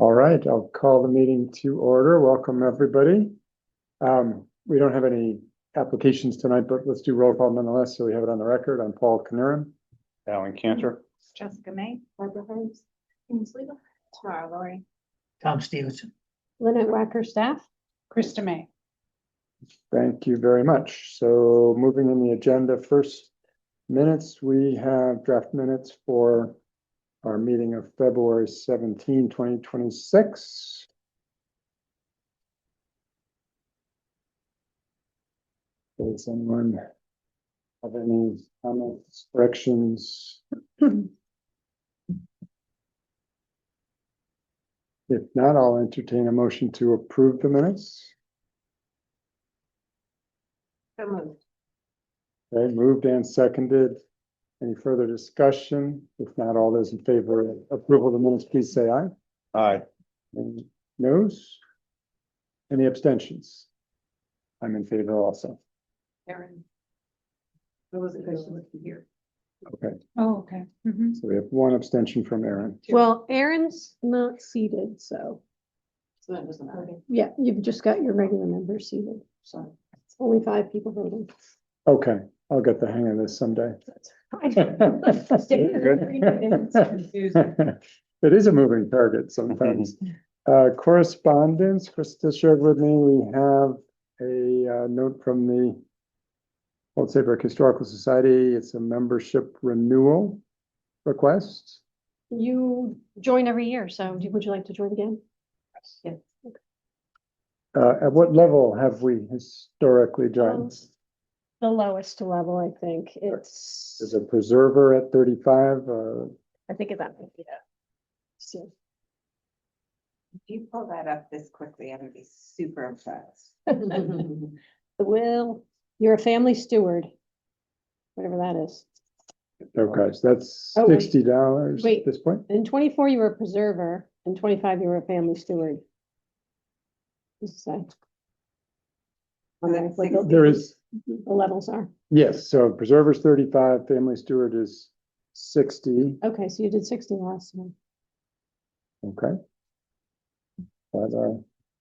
All right, I'll call the meeting to order. Welcome, everybody. We don't have any applications tonight, but let's do roll call nonetheless, so we have it on the record. I'm Paul Knuren. Alan Cantor. Jessica May, Barbara Holmes, Kingsley, Tara Lori, Tom Stevenson. Lynette Wacker, staff, Krista May. Thank you very much. So moving in the agenda, first minutes, we have draft minutes for our meeting of February 17, 2026. Does anyone have any comments, corrections? If not, I'll entertain a motion to approve the minutes. So moved. Okay, moved and seconded. Any further discussion? If not, all those in favor of approval of the minutes, please say aye. Aye. Any noes? Any abstentions? I'm in favor also. Erin. It was a question here. Okay, Oh, okay. so we have one abstention from Aaron. Well, Aaron's not seated, so, So that doesn't matter. yeah, you've just got your regular members seated, so it's only 5 people voting. Okay, I'll get the hang of this someday. It is a moving target sometimes. Correspondence, Krista shared with me, we have a note from the Old Saybrook Historical Society. It's a membership renewal request. You join every year, so would you like to join again? Yes. At what level have we historically joined? The lowest level, I think, it's, Is a preserver at 35? I think about, yeah. So, If you pull that up this quickly, I'm gonna be super impressed. the will, you're a family steward, whatever that is. Okay, so that's Oh, wait. $60 Wait. at this point. In 24, you were a preserver, in 25, you were a family steward. What's it say? On there, what the- There is, The levels are. yes, so preserver's 35, family steward is 60. Okay, so you did 60 last time. Okay. But,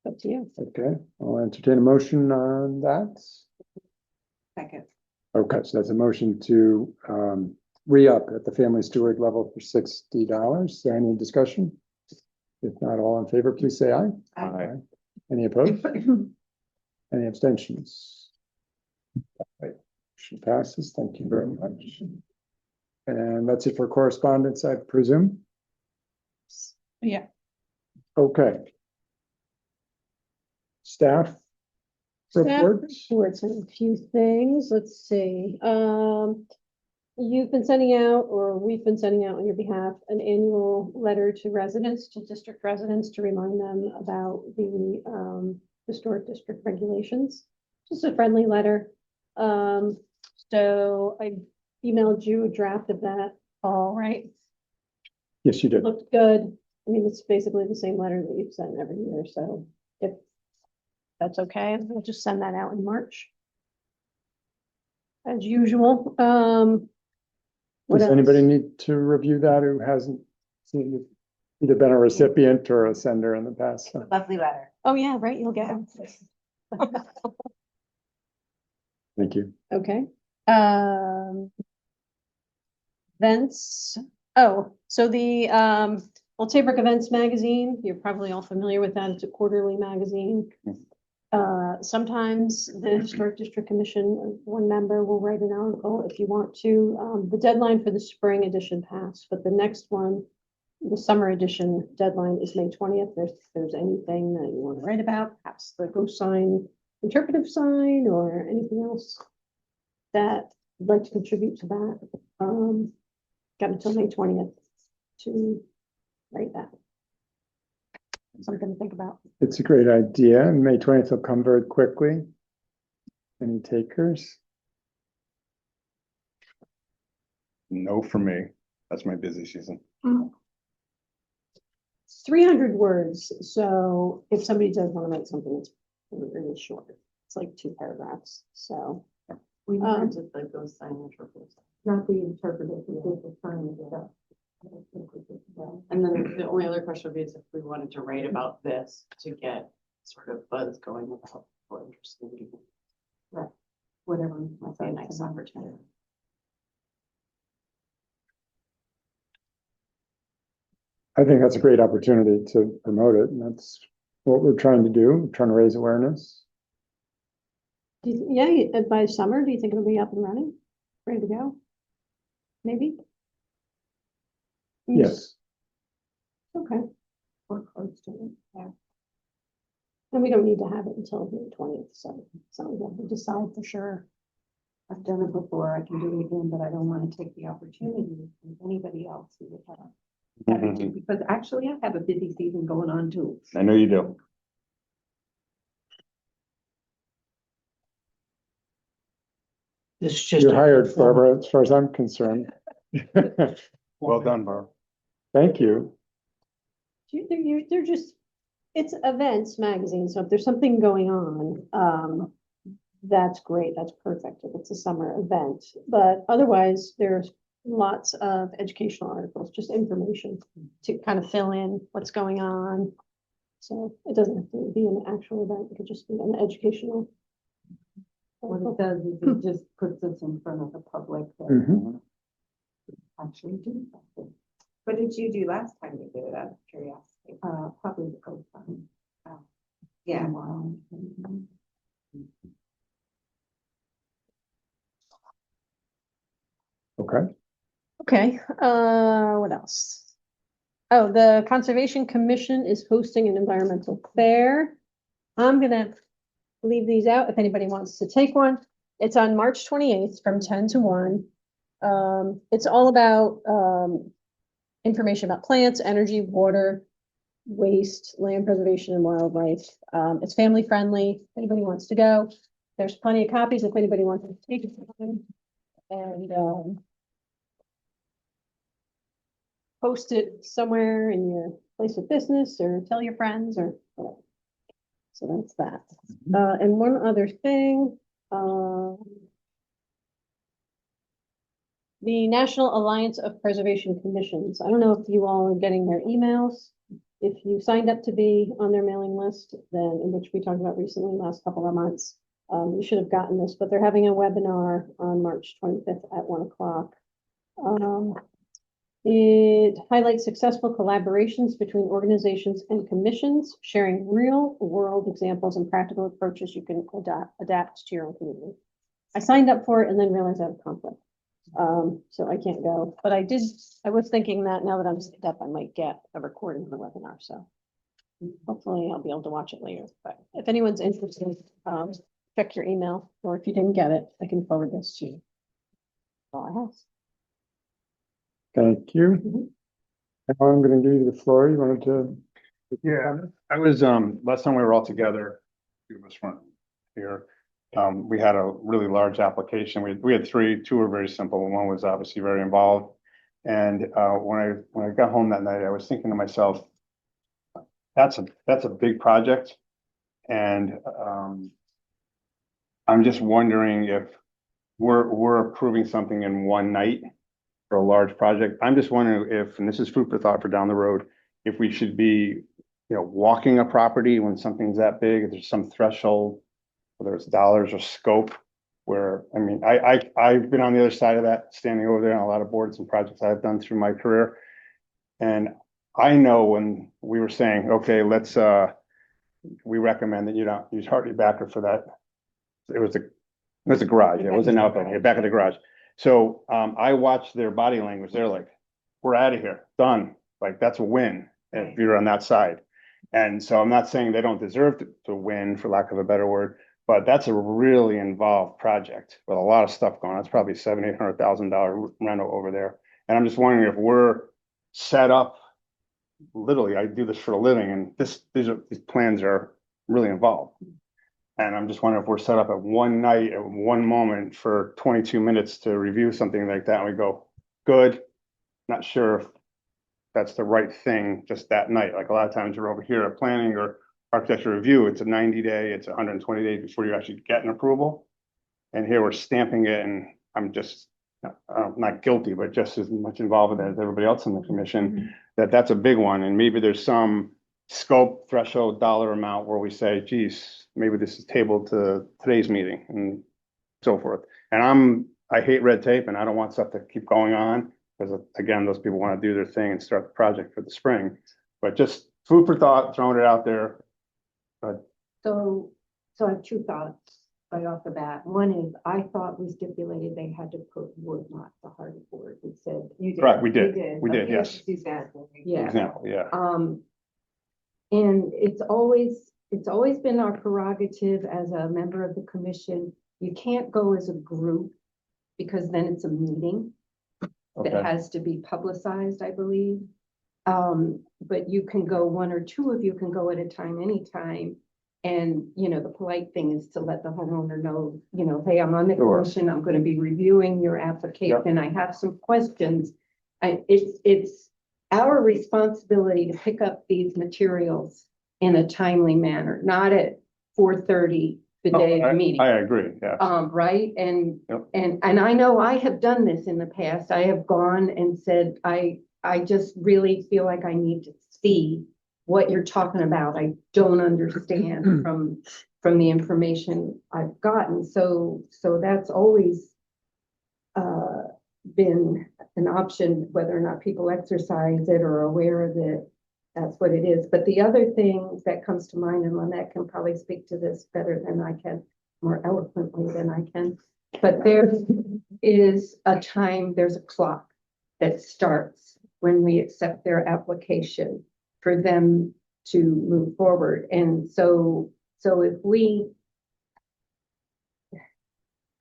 Up to you. okay, I'll entertain a motion on that. Second. Okay, so that's a motion to re-up at the family steward level for $60. Is there any discussion? If not, all in favor, please say aye. Aye. Any opposed? Any abstentions? Right, motion passes. Thank you very much. And that's it for correspondence, I presume? Yeah. Okay. Staff reports? Reports on a few things. Let's see. You've been sending out, or we've been sending out on your behalf, an annual letter to residents, to district residents, to remind them about the historic district regulations. Just a friendly letter. So I emailed you a draft of that, all right? Yes, you did. Looked good. I mean, it's basically the same letter that you've sent every year, so if that's okay, we'll just send that out in March. As usual. What Does else? anybody need to review that who hasn't seen it? Either been a recipient or a sender in the past? Lovely letter. Oh, yeah, right, you'll get them. Thank you. Okay. Events. Oh, so the Old Saybrook Events magazine, you're probably all familiar with that. It's a quarterly magazine. Sometimes the Historic District Commission, one member will write an article if you want to. The deadline for the spring edition passed, but the next one, the summer edition deadline is May 20th. If there's anything that you want to write about, perhaps the ghost sign, interpretive sign, or anything else that you'd like to contribute to that, got until May 20th to write that. Something to think about. It's a great idea, and May 20th will come very quickly. Any takers? No for me. That's my busy season. 300 words, so if somebody does want to write something, it's really short. It's like 2 paragraphs, so. We Um, just like those sign interpreters. Not the interpretive, the sign. And then the only other question would be is if we wanted to write about this to get sort of buzz going about people interested in it. Right. Whatever might be a nice opportunity. I think that's a great opportunity to promote it, and that's what we're trying to do, we're trying to raise awareness. By summer, do you think it'll be up and running? Ready to go? Maybe? Yes, Okay. Or close to it, yeah. And we don't need to have it until the 20th, so we have to decide for sure. I've done it before, I can do it again, but I don't want to take the opportunity from anybody else who would have it too, because actually I have a busy season going on too. I know you do. This is just. you're hired, Barbara, as far as I'm concerned. Well done, Barb. Thank you. They're just, it's events magazine, so if there's something going on, that's great, that's perfect if it's a summer event. But otherwise, there's lots of educational articles, just information to kind of fill in what's going on. So it doesn't have to be an actual event, it could just be an educational. What it does is it just puts us in front of the public that Mhm. actually do something. What did you do last time you did it, out of curiosity? Probably the first time. In a Yeah, while. Okay, Okay, what else? Oh, the Conservation Commission is hosting an environmental fair. I'm gonna leave these out if anybody wants to take one. It's on March 28th from 10 to 1. It's all about, information about plants, energy, water, waste, land preservation and wildlife. It's family friendly. If anybody wants to go, there's plenty of copies if anybody wants to take it. And, post it somewhere in your place of business or tell your friends or whatever. So that's that. And one other thing, the National Alliance of Preservation Commissions. I don't know if you all are getting their emails. If you signed up to be on their mailing list, then in which we talked about recently, last couple of months, you should have gotten this, but they're having a webinar on March 25th at 1 o'clock. It highlights successful collaborations between organizations and commissions, sharing real world examples and practical approaches you can adapt to your own community. I signed up for it and then realized I have a conflict. So I can't go, but I was thinking that now that I'm signed up, I might get a recording of the webinar, so hopefully I'll be able to watch it later. But if anyone's interested, check your email, or if you didn't get it, I can forward this to you. That's all I have. thank you. Mhm. Now I'm gonna give you the floor, you wanted to? Yeah. I was, last time we were all together, two of us weren't here. We had a really large application. We had three, two were very simple, and one was obviously very involved. And when I got home that night, I was thinking to myself, that's a big project. And I'm just wondering if we're approving something in one night for a large project. I'm just wondering if, and this is food for thought for down the road, if we should be, walking a property when something's that big, if there's some threshold, whether it's dollars or scope, where, I mean, I've been on the other side of that, standing over there on a lot of boards and projects I've done through my career. And I know when we were saying, okay, we recommend that you don't use Hartley backer for that. It was a garage. It wasn't out there, back of the garage. So I watched their body language. They're like, we're out of here, done. Like, that's a win if you're on that side. And so I'm not saying they don't deserve to win, for lack of a better word, but that's a really involved project with a lot of stuff going on. It's probably $700,000-800,000 rental over there. And I'm just wondering if we're set up. Literally, I do this for a living, and these plans are really involved. And I'm just wondering if we're set up at one night, at one moment for 22 minutes to review something like that, and we go, good. Not sure if that's the right thing just that night. Like, a lot of times you're over here at planning or architecture review, it's a 90-day, it's 120 days before you actually get an approval. And here we're stamping it, and I'm just not guilty, but just as much involved with it as everybody else in the commission, that's a big one. And maybe there's some scope threshold dollar amount where we say, geez, maybe this is tabled to today's meeting and so forth. And I hate red tape and I don't want stuff to keep going on because again, those people want to do their thing and start the project for the spring. But just food for thought, throwing it out there. So I have two thoughts right off the bat. One is, I thought we stipulated they had to put wood, not the hardboard. We said, You did. Right, we did. You We did, Okay, yes. Suzanne. Yeah. Example, yeah. And it's always been our prerogative as a member of the commission. You can't go as a group because then it's a meeting that Okay. has to be publicized, I believe. But you can go, one or two of you can go at a time, anytime. And, the polite thing is to let the homeowner know, hey, I'm on the Sure. commission, I'm gonna be reviewing your application, I have some questions. It's our responsibility to pick up these materials in a timely manner, not at 4:30 the day of the meeting. I agree, yeah. Right, and Yep. I know I have done this in the past. I have gone and said, I just really feel like I need to see what you're talking about. I don't understand from the information I've gotten. So that's always been an option, whether or not people exercise it or are aware of it. That's what it is. But the other thing that comes to mind, and Lynette can probably speak to this better than I can, more eloquently than I can, but there is a time, there's a clock that starts when we accept their application for them to move forward. And so if we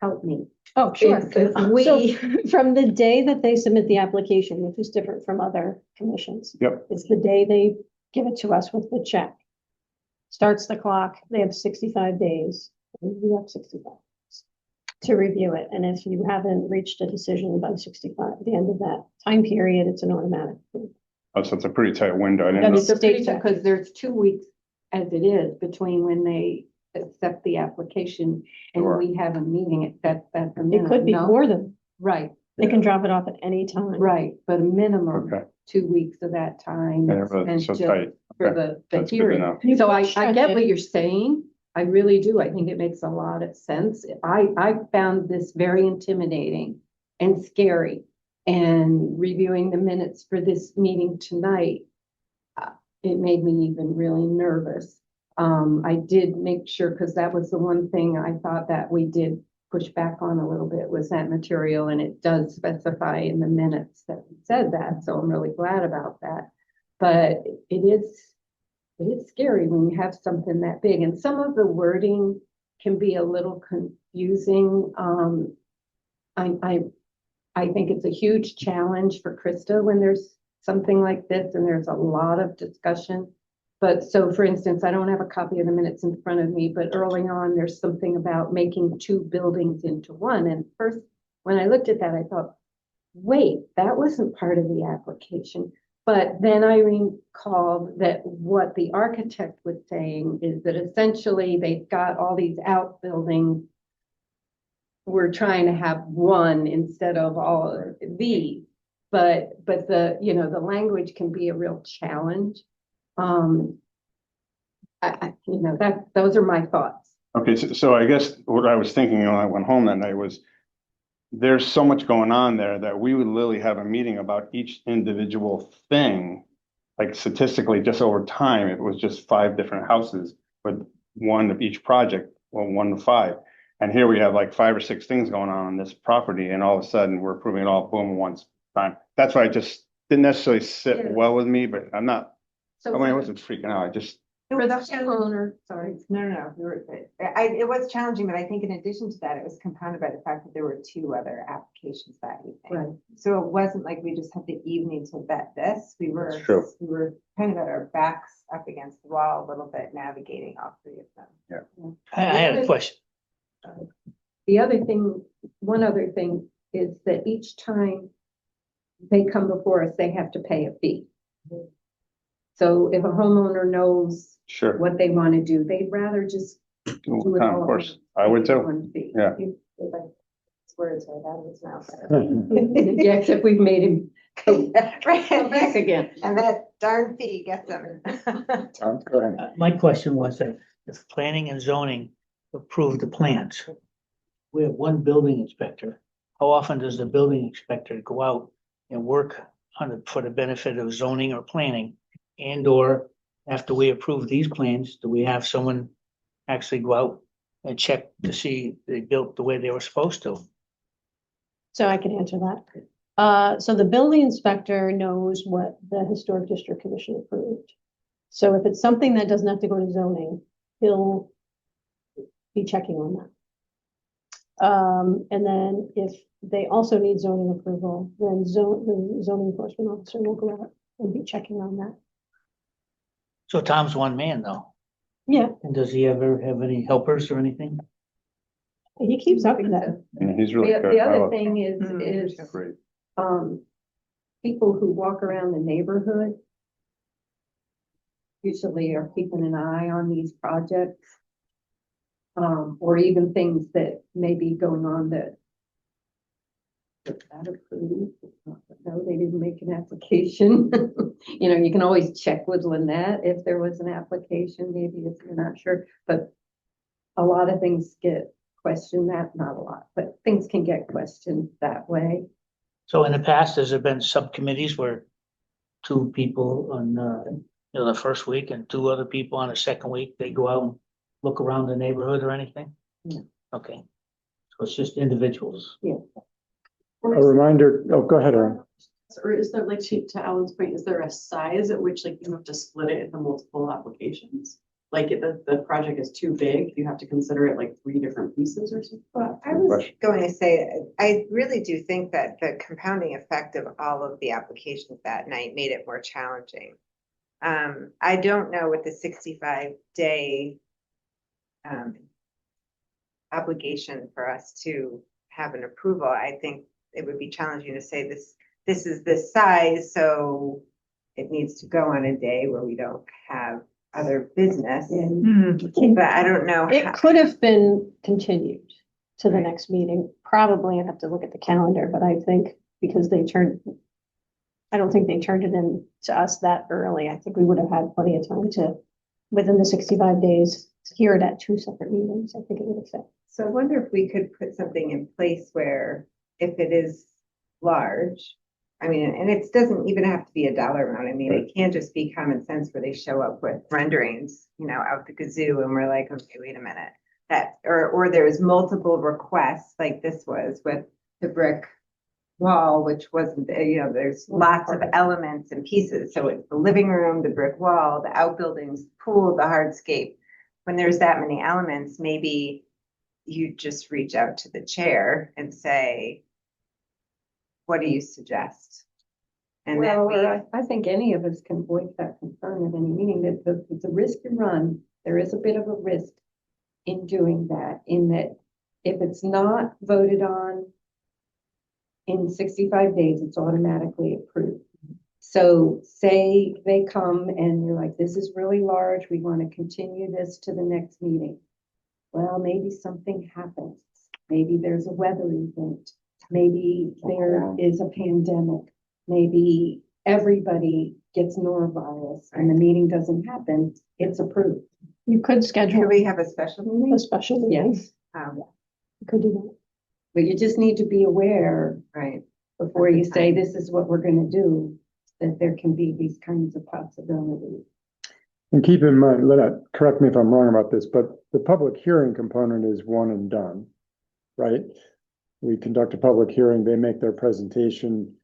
help me. Oh, sure. If we, So from the day that they submit the application, which is different from other commissions. Yep. It's the day they give it to us with the check. Starts the clock, they have 65 days, we have 65 days to review it. And if you haven't reached a decision by 65, at the end of that time period, it's an automatic. Oh, so it's a pretty tight window. I didn't That know. is- it's a pretty, State because there's 2 weeks as it is between when they accept the application and Sure. we have a meeting. That's a It minimum. could be no? more than, Right, they can drop it off at any time. right, but a minimum Okay. 2 weeks of that time. Yeah, but and so just tight. For Okay. the That's good to hearing. know. You So could I stretch get it. what you're saying. I really do. I think it makes a lot of sense. I found this very intimidating and scary. And reviewing the minutes for this meeting tonight, it made me even really nervous. I did make sure, because that was the one thing I thought that we did push back on a little bit, was that material, and it does specify in the minutes that we said that, so I'm really glad about that. But it is scary when you have something that big, and some of the wording can be a little confusing. I think it's a huge challenge for Krista when there's something like this and there's a lot of discussion. But so, for instance, I don't have a copy of the minutes in front of me, but early on, there's something about making 2 buildings into one. And first, when I looked at that, I thought, wait, that wasn't part of the application. But then I recalled that what the architect was saying is that essentially they've got all these outbuildings. We're trying to have one instead of all of these. But the, the language can be a real challenge. Those are my thoughts. Okay, so I guess what I was thinking when I went home that night was there's so much going on there that we would literally have a meeting about each individual thing. Like statistically, just over time, it was just 5 different houses, but one of each project, well, 1 to 5. And here we have like 5 or 6 things going on this property, and all of a sudden we're approving it all boom once time. That's why I just didn't necessarily sit Yeah. well with me, but I'm not, I So mean, I wasn't freaking out. I just, for the homeowner, sorry. No, it was challenging, but I think in addition to that, it was compounded by the fact that there were 2 other applications that evening. Right. So it wasn't like we just had the evening to vet this. We were kind of at our backs up against the wall a little bit, navigating all 3 of them. I have a question. The other thing, one other thing is that each time they come before us, they have to pay a fee. So if a homeowner knows sure. what they want to do, they'd rather just do it all. Of course, I would too. One fee. Yeah. words right out of his mouth. Yeah, except we've made him come back Right. again. And that darn fee gets them. Tom, go ahead. My question was that if planning and zoning approve the plans, we have one building inspector. How often does the building inspector go out and work on it for the benefit of zoning or planning? And or after we approve these plans, do we have someone actually go out and check to see they built the way they were supposed to? So I can answer that. So the building inspector knows what the Historic District Commission approved. So if it's something that doesn't have to go to zoning, he'll be checking on that. And then if they also need zoning approval, then the zoning enforcement officer will go out and be checking on that. So Tom's one man though. Yeah, And does he ever have any helpers or anything? he keeps up with that. And he's really The good. I other love- thing Mm, is, Great. people who walk around the neighborhood usually are keeping an eye on these projects. Or even things that may be going on that that approved. No, they didn't make an application. You know, you can always check with Lynette if there was an application, maybe if you're not sure, but a lot of things get questioned that, not a lot, but things can get questioned that way. So in the past, has there been subcommittees where two people on, the first week and two other people on the second week, they go out and look around the neighborhood or anything? No. Okay. So it's just individuals. A reminder, oh, go ahead, Erin. Or is there, like, to Alan's point, is there a size at which, like, you have to split it into multiple applications? Like, if the project is too big, you have to consider it like 3 different pieces or something? Well, I was going to say, I really do think that the compounding effect of all of the applications that night made it more challenging. I don't know what the 65-day obligation for us to have an approval. I think it would be challenging to say this is this size, so it needs to go on a day where we don't have other business. But I don't know. It could have been continued to the next meeting. Probably I'd have to look at the calendar, but I think because I don't think they turned it in to us that early. I think we would have had plenty of time to, within the 65 days, hear it at 2 separate meetings. I think it would have fit. So I wonder if we could put something in place where if it is large, I mean, and it doesn't even have to be a dollar amount. I mean, it can't just be common sense where they show up with renderings, out the kazoo and we're like, okay, wait a minute. Or there's multiple requests like this was with the brick wall, which wasn't, there's lots of elements and pieces. So it's the living room, the brick wall, the outbuildings, pool, the hardscape. When there's that many elements, maybe you just reach out to the chair and say, what do you suggest? And then I think any of us can voice that concern at any meeting, that it's a risk you run. There is a bit of a risk in doing that, in that if it's not voted on in 65 days, it's automatically approved. So say they come and you're like, this is really large, we want to continue this to the next meeting. Well, maybe something happens. Maybe there's a weather event. Maybe there is a pandemic. Maybe everybody gets norovirus and the meeting doesn't happen. It's approved. You could schedule Could we have a special meeting? a special meeting. Yes, You could do that. but you just need to be aware Right. before you say this is what we're going to do, that there can be these kinds of possibilities. And keep in mind, Lynette, correct me if I'm wrong about this, but the public hearing component is one and done, right? We conduct a public hearing, they make their presentation.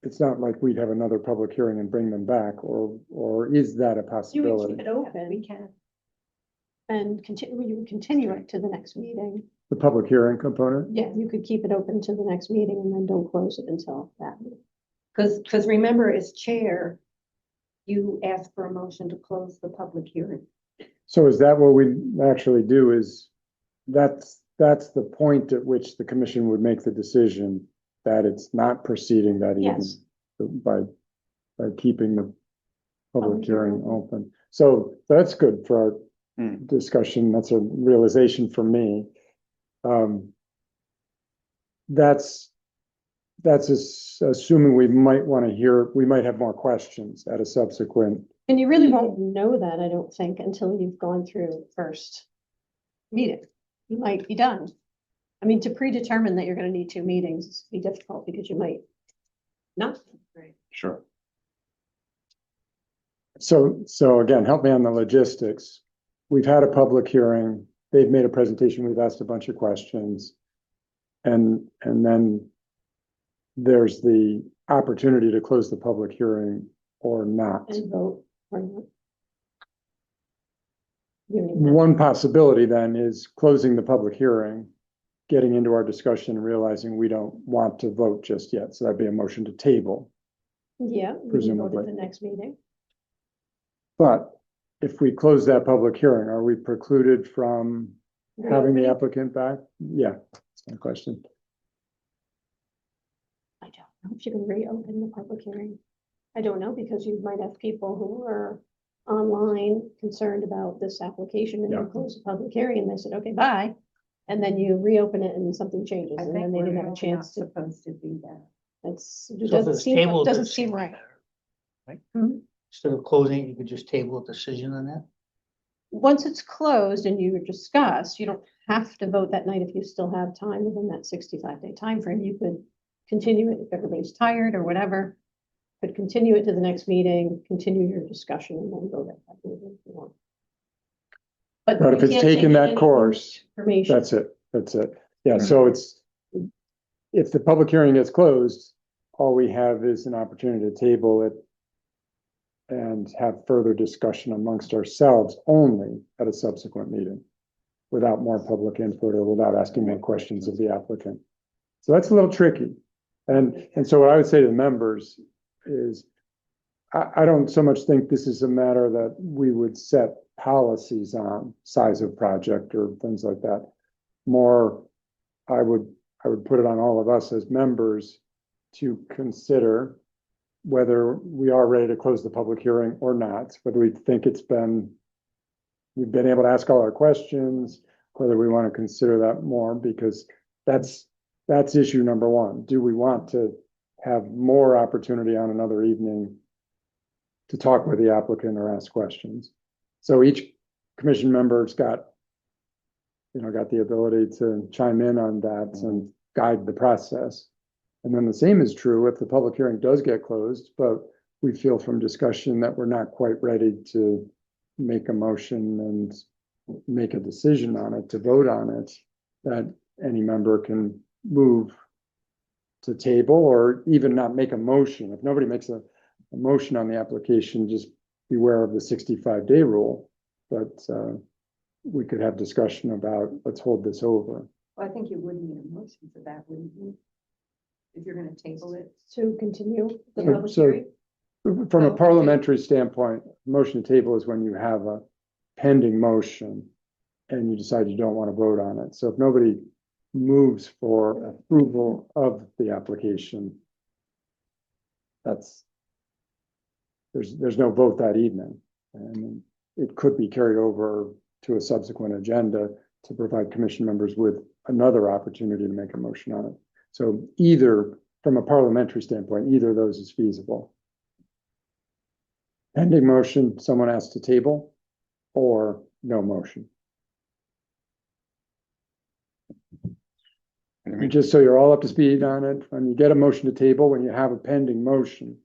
It's not like we'd have another public hearing and bring them back, or is that a You would possibility? keep it open. We can. And you would continue it to the next meeting. The public hearing component? Yeah, you could keep it open to the next meeting and then don't close it until that meeting. Because remember, as chair, you ask for a motion to close the public hearing. So is that what we actually do is, that's the point at which the commission would make the decision that it's not proceeding that evening? Yes. By keeping the public hearing open. So that's good for our discussion. That's a realization for me. assuming we might want to hear, we might have more questions at a subsequent. And you really won't know that, I don't think, until you've gone through the first meeting. You might be done. I mean, to predetermine that you're gonna need 2 meetings is be difficult because you might not. Sure. So again, help me on the logistics. We've had a public hearing, they've made a presentation, we've asked a bunch of questions. And then there's the opportunity to close the public hearing or not. And vote or not. You don't even have- One possibility then is closing the public hearing, getting into our discussion, and realizing we don't want to vote just yet. So that'd be a motion to table. Yeah, we can vote at Presumably. the next meeting. But if we close that public hearing, are we precluded from having the Reopening? applicant back? Yeah, that's my question. I don't know if you can reopen the public hearing. I don't know, because you might have people who are online concerned about this application and Yeah. you close the public hearing and they said, okay, bye. And then you reopen it and something changes I and think then they we're didn't have a not chance to, supposed to do that. that's, it So if doesn't it's seem, tabled, doesn't it's seem right. better, Right? Hmm? Instead of closing, you could just table a decision on that? Once it's closed and you discuss, you don't have to vote that night if you still have time within that 65-day time frame. You could continue it if everybody's tired or whatever. Could continue it to the next meeting, continue your discussion and then vote at that meeting if you want. But if you it's can't take taken that any course, information. that's it. Yeah, so it's, if the public hearing gets closed, all we have is an opportunity to table it and have further discussion amongst ourselves only at a subsequent meeting without more public input or without asking more questions of the applicant. So that's a little tricky. And so what I would say to the members is, I don't so much think this is a matter that we would set policies on size of project or things like that. More, I would put it on all of us as members to consider whether we are ready to close the public hearing or not, whether we think we've been able to ask all our questions, whether we want to consider that more, because that's issue number one. Do we want to have more opportunity on another evening to talk with the applicant or ask questions? So each commission member's got the ability to chime in on that and guide the process. And then the same is true if the public hearing does get closed, but we feel from discussion that we're not quite ready to make a motion and make a decision on it, to vote on it, that any member can move to table or even not make a motion. If nobody makes a motion on the application, just beware of the 65-day rule. But we could have discussion about, let's hold this over. Well, I think you would need a motion for that, wouldn't you? If you're gonna table it. To continue the Yeah. public So- hearing. From a Oh, okay. parliamentary standpoint, motion to table is when you have a pending motion and you decide you don't want to vote on it. So if nobody moves for approval of the application, there's no vote that evening. And it could be carried over to a subsequent agenda to provide commission members with another opportunity to make a motion on it. So either, from a parliamentary standpoint, either of those is feasible. Pending motion, someone has to table, or no motion. And just so you're all up to speed on it, when you get a motion to table, when you have a pending motion,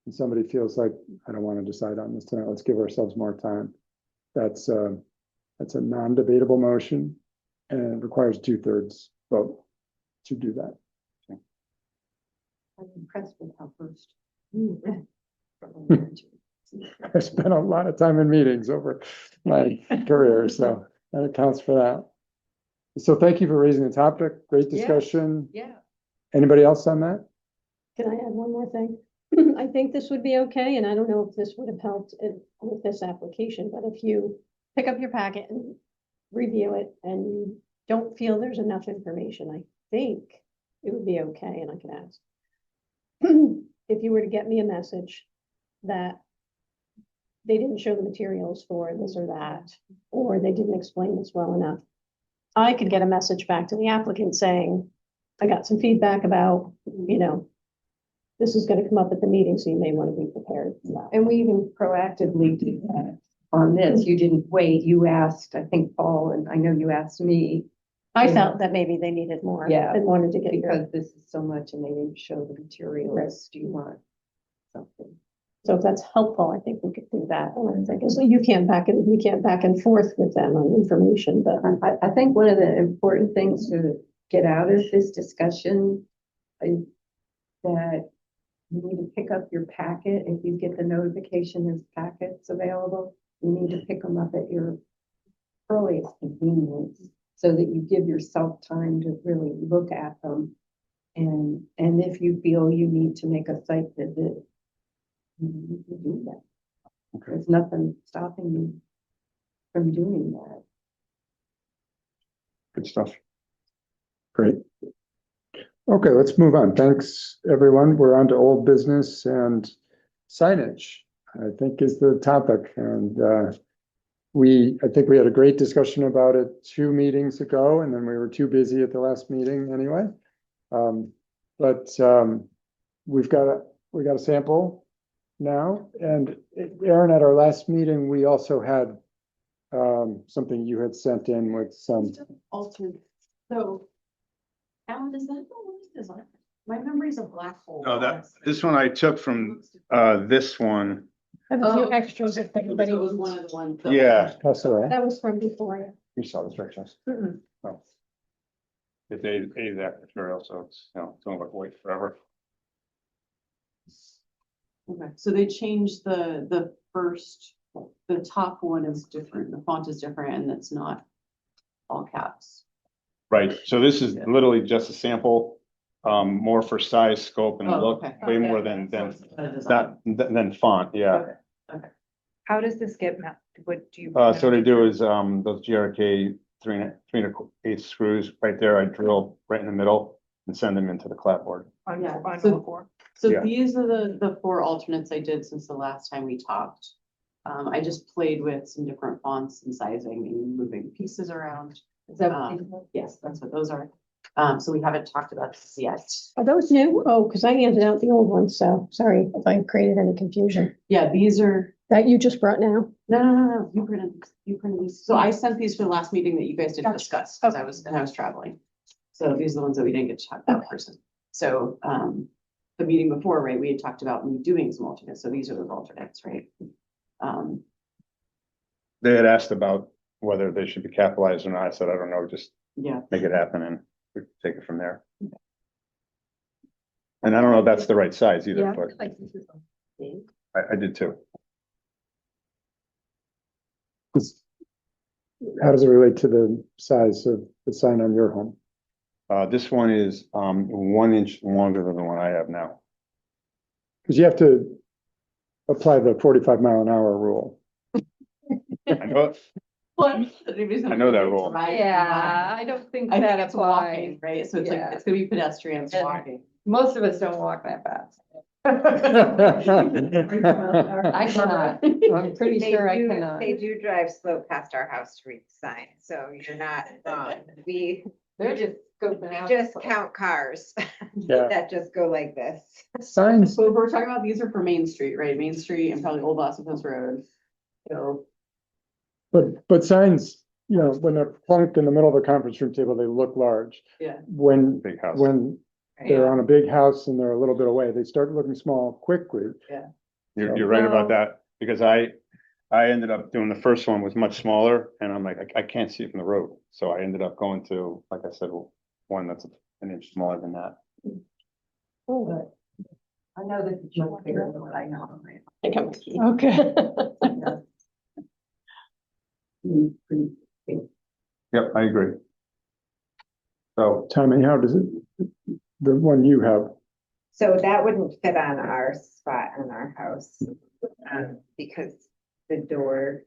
and somebody feels like, I don't want to decide on this tonight, let's give ourselves more time. That's a non-debatable motion, and it requires 2/3 vote to do that. I'm impressed with how first. I spent a lot of time in meetings over my career, so that accounts for that. So thank you for raising the topic. Great Yeah. discussion. Yeah. Anybody else on that? Can I add one more thing? I think this would be okay, and I don't know if this would have helped with this application, but if you pick up your packet and review it and you don't feel there's enough information, I think it would be okay, and I could ask. If you were to get me a message that they didn't show the materials for this or that, or they didn't explain this well enough, I could get a message back to the applicant saying, I got some feedback about, you know, this is gonna come up at the meeting, so you may want to be prepared for that. And we even proactively did that on this. You didn't wait. You asked, I think, Paul, and I know you asked me, I felt that maybe they needed more. Yeah, And wanted to get your, because this is so much and they didn't show the materials. Do you want something? so if that's helpful, I think we could do that. And I think, so you can't we can't back and forth with them on information, but I think one of the important things to get out of this discussion is that you need to pick up your packet. If you get the notification as packets available, you need to pick them up at your earliest convenience so that you give yourself time to really look at them. And if you feel you need to make a site visit, you need to do that. Okay. There's nothing stopping you from doing that. Good stuff. Great. Okay, let's move on. Thanks, everyone. We're on to old business and signage, I think is the topic. And I think we had a great discussion about it 2 meetings ago, and then we were too busy at the last meeting anyway. But we got a sample now. And Aaron, at our last meeting, we also had something you had sent in with some. Altered, so. Alan, is that the one that is on? My memory's a black hole. No, this one I took from, this one. I have a few extras if So anybody it was needs. one of the ones. that- Yeah. That's all right. That was from before, yeah. You saw this, right, Jess? Oh. It's a that material, so it's, it's only like wait forever. Okay, so they changed the first, the top one is different, the font is different, and it's not all caps. Right, so this is Yeah. literally just a sample, more for size, scope, and Oh, look, okay. way Okay. more than So it's a design. than font, yeah. Okay. How does this get, what do you? So what I do is, those GRK 3 1/8 screws right there, I drill right in the middle and send them into the clapboard. Yeah, On so- all 4? So Yeah. these are the 4 alternates I did since the last time we talked. I just played with some different fonts and sizing and moving pieces around. Is that what these are? Yes, that's what those are. So we haven't talked about this yet. Are those new? Oh, because I handed out the old ones, so sorry if I created any confusion. Yeah, these are, That you just brought now? no, you printed these. So I sent these for the last meeting that you guys didn't Gotcha. discuss, because Okay. I was traveling. So these are the ones that we didn't get to talk about in Okay. person. So, the meeting before, right, we had talked about me doing some alternates, so these are those alternates, right? They had asked about whether they should be capitalized or not. I said, I don't know, just Yeah, make it happen and we can take it from there. And I don't know if that's the right size either, Yeah, but like this is big. I did too. How does it relate to the size of the sign on your home? This one is 1 inch longer than the one I have now. Because you have to apply the 45-mile-an-hour rule. I know, What? I know that rule. Yeah, I don't think I that think it's walking, applies. right? So it's like, Yeah. it's gonna be pedestrians And- walking. Most of us don't walk that fast. I cannot. I'm pretty sure I cannot. They do drive slow past our house to read the sign, so you're not wrong. We They're just scoping out. just count cars Yeah. that just go like this. Signs, So if we're talking about, these are for Main Street, right? Main Street and probably Old Boston Post Road. So, but signs, when they're plunked in the middle of a conference room table, they look large. yeah, When Big house. they're on a big house and they're a little bit away, they start looking small quickly. You're right about No. that, because I ended up doing the first one was much smaller and I'm like, I can't see it from the road. So I ended up going to, like I said, one that's an inch smaller than that. Oh, I know that it's much bigger than what I know. I got my key. Okay. Yep, I agree. So, Tommy, how does it, the one you have? So that wouldn't fit on our spot in our house, because the door,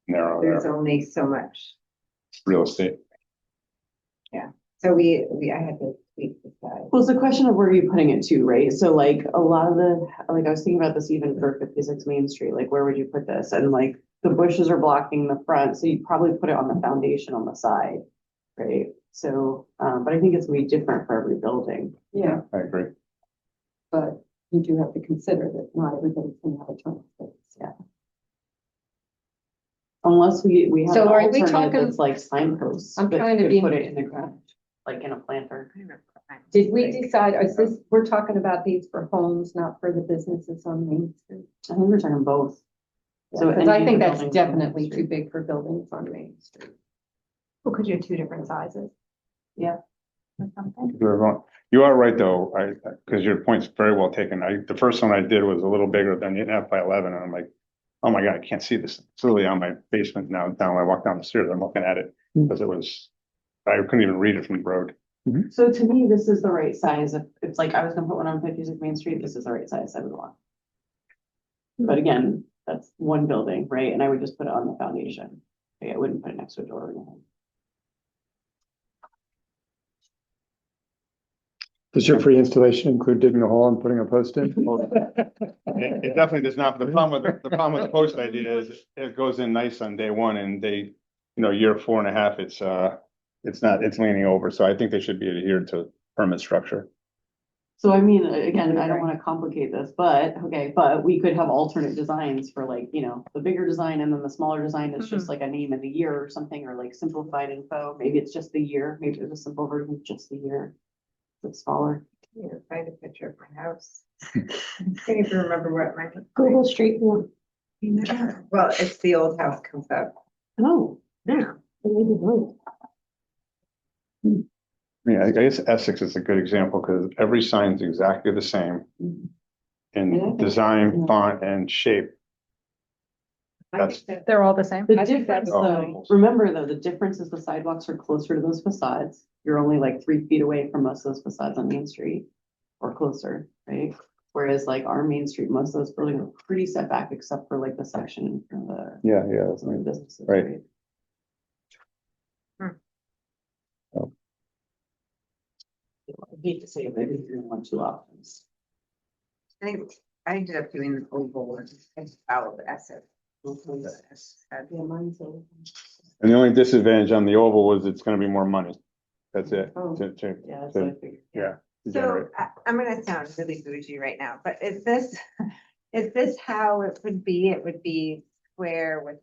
narrow there's there, only so much. real estate. So I had to tweak the size. well, it's a question of where you're putting it to, right? So like a lot of I was thinking about this even for 56 Main Street, like where would you put this? And like the bushes are blocking the front, so you'd probably put it on the foundation on the side. right? So, but I think it's gonna be different for every building. Yeah, I agree. but you do have to consider that not everybody's gonna have a turn space. Yeah. Unless we have an So are we alternate talking- that's like signposts. I'm that trying to could be- Put it in the ground, like in a planter. Did we decide, is this, we're talking about these for homes, not for the businesses on Main Street? I think we're talking both. So Because I anything think for that's buildings on Main definitely Street. too big for buildings on Main Street. Well, could you have two different sizes? Yeah. Or something? You are right, though, because your point's very well taken. The first one I did was a little bigger than 8.5 by 11, and I'm like, oh my God, I can't see this. It's literally on my basement now, down when I walk down the stairs, I'm looking at it, because I couldn't even read it from the road. So to me, this is the right size. If it's like I was gonna put one on 56 Main Street, this is the right size I would want. But again, that's one building, right? And I would just put it on the foundation. Okay, I wouldn't put it next to a door or anything. Does your free installation include digging a hole and putting a post in? It definitely does not, but the problem with the post idea is it goes in nice on day one, and year 4.5, it's leaning over, so I think they should be adhered to permanent structure. So I mean, again, I don't wanna complicate this, but we could have alternate designs for like, the bigger design and then the smaller design is just like a name and the year or something, or like simplified info. Maybe it's just the year, maybe there's a simple version of just the year. It's smaller. Yeah, find a picture of my house. Can't even remember what my. Google Street View. Well, it's the old house comes up. Oh, Yeah. Maybe right. Yeah, I guess Essex is a good example, because every sign's exactly the same in design, font, and shape. They're all the same? the I think difference that's though, remember though, the difference is the sidewalks are closer to those facades. You're only like 3 feet away from most of those facades on Main Street or closer, right? Whereas like our Main Street, most of those buildings are pretty set back except for like the section in front of Yeah, some of the businesses, Right. right? I hate to say it, but I think you're gonna want two options. I think I ended up doing the oval and out of Essex. Yeah, mine's over. And the only disadvantage on the oval was it's gonna be more money. That's it. Oh. Yeah, that's what I figured. Yeah. to So generate. I'm gonna sound really bougie right now, but is this how it would be? It would be square with.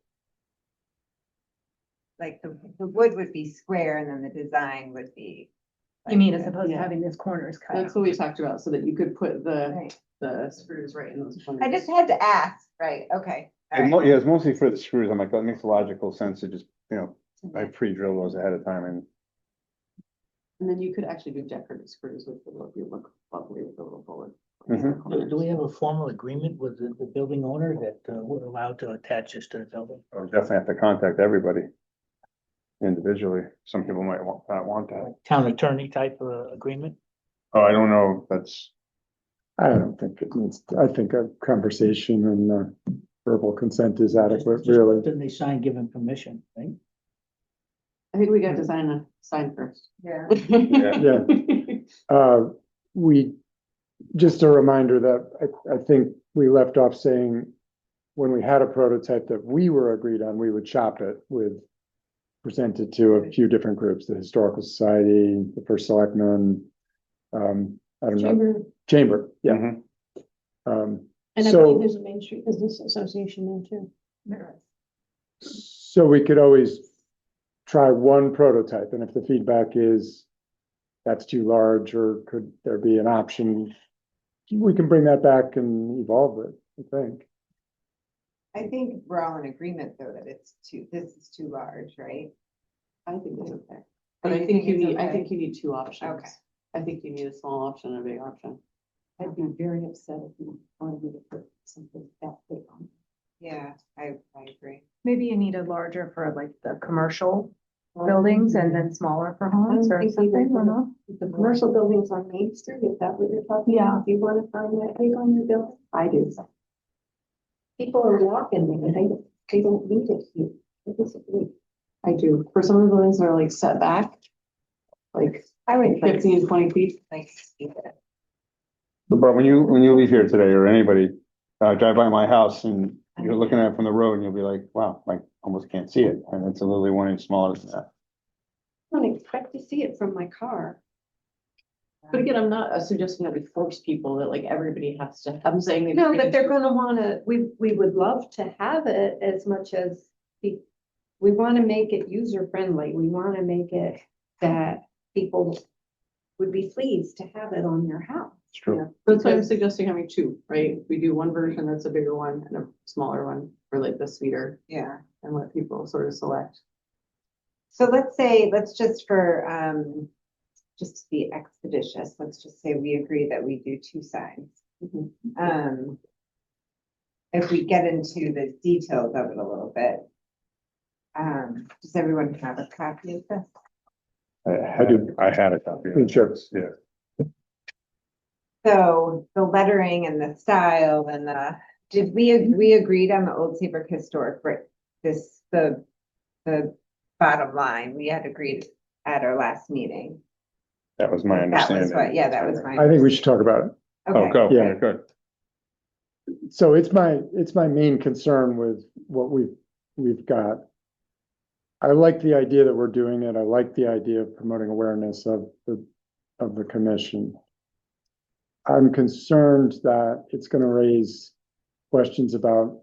Like the wood would be square and then the design would be. You mean as like opposed to Yeah. having these corners cut That's out? what we talked about, so that you could put Right. the screws right in those corners. I just had to ask, right? Okay. all And right. yeah, it's mostly for the screws. I'm like, that makes logical sense to just, I pre-drill those ahead of time, and And then you could actually do decorative screws, which would look lovely with a little bullet. Do we have a formal agreement with the building owner that we're allowed to attach this to the building? I definitely have to contact everybody individually. Some people might not want that. Town attorney type of agreement? Oh, I don't know. I don't think it needs, I think a conversation and verbal consent is adequate, really. Didn't they sign giving permission, right? I think we got to sign first. Yeah. Yeah. Just a reminder that I think we left off saying when we had a prototype that we were agreed on, we would shop it presented to a few different groups, the Historical Society, the First Selectman, I don't know, Chamber, yeah. Mhm. And I So- believe there's a Main Street Business Association there too. So we could always try one prototype, and if the feedback is that's too large, or could there be an option, we can bring that back and evolve it, I think. I think we're all in agreement though that this is too large, right? I think it's okay. But You I think it's okay? I think you need two options. Okay. I think you need a small option and a big option. I'd be very upset if you wanted me to put something that big on. Yeah, I agree. Maybe you need a larger for like the commercial buildings and then smaller for homes or something, or not? The commercial buildings on Main Street, is that what you're talking Yeah. about? Do you want to find that big on your building? I do. People are walking there, they don't need it here. I disagree. I do. For some of the buildings that are like set back, like I would 15, 20 feet. like to see that. But when you leave here today, or anybody, drive by my house and you're looking at it from the road and you'll be like, wow, I almost can't see it. And it's a literally 1 inch smaller than that. Funny. expect to see it from my car. But again, I'm not suggesting that we force people that like everybody has to, I'm saying. that No, we but can- they're gonna wanna, we would love to have it as much as we wanna make it user friendly. We wanna make it that people would be pleased to have it on their house. It's true. That's why I'm Because- suggesting having two, right? We do one version that's a bigger one and a smaller one for like the suiter Yeah. and let people sort of select. So let's just for, just to be expeditious, let's just say we agree that we do two signs. Um, if we get into the details of it a little bit, does everyone have a copy of this? I had a copy. of it. Sure. Yeah. So the lettering and the style and we agreed on the Old Saybrook Historic, right? The bottom line, we had agreed at our last meeting. That was my That understanding. was what, yeah, that was my. I think we should talk about it. Oh, Okay. go, Yeah. good. So it's my main concern with what we've got. I like the idea that we're doing it. I like the idea of promoting awareness of the commission. I'm concerned that it's gonna raise questions about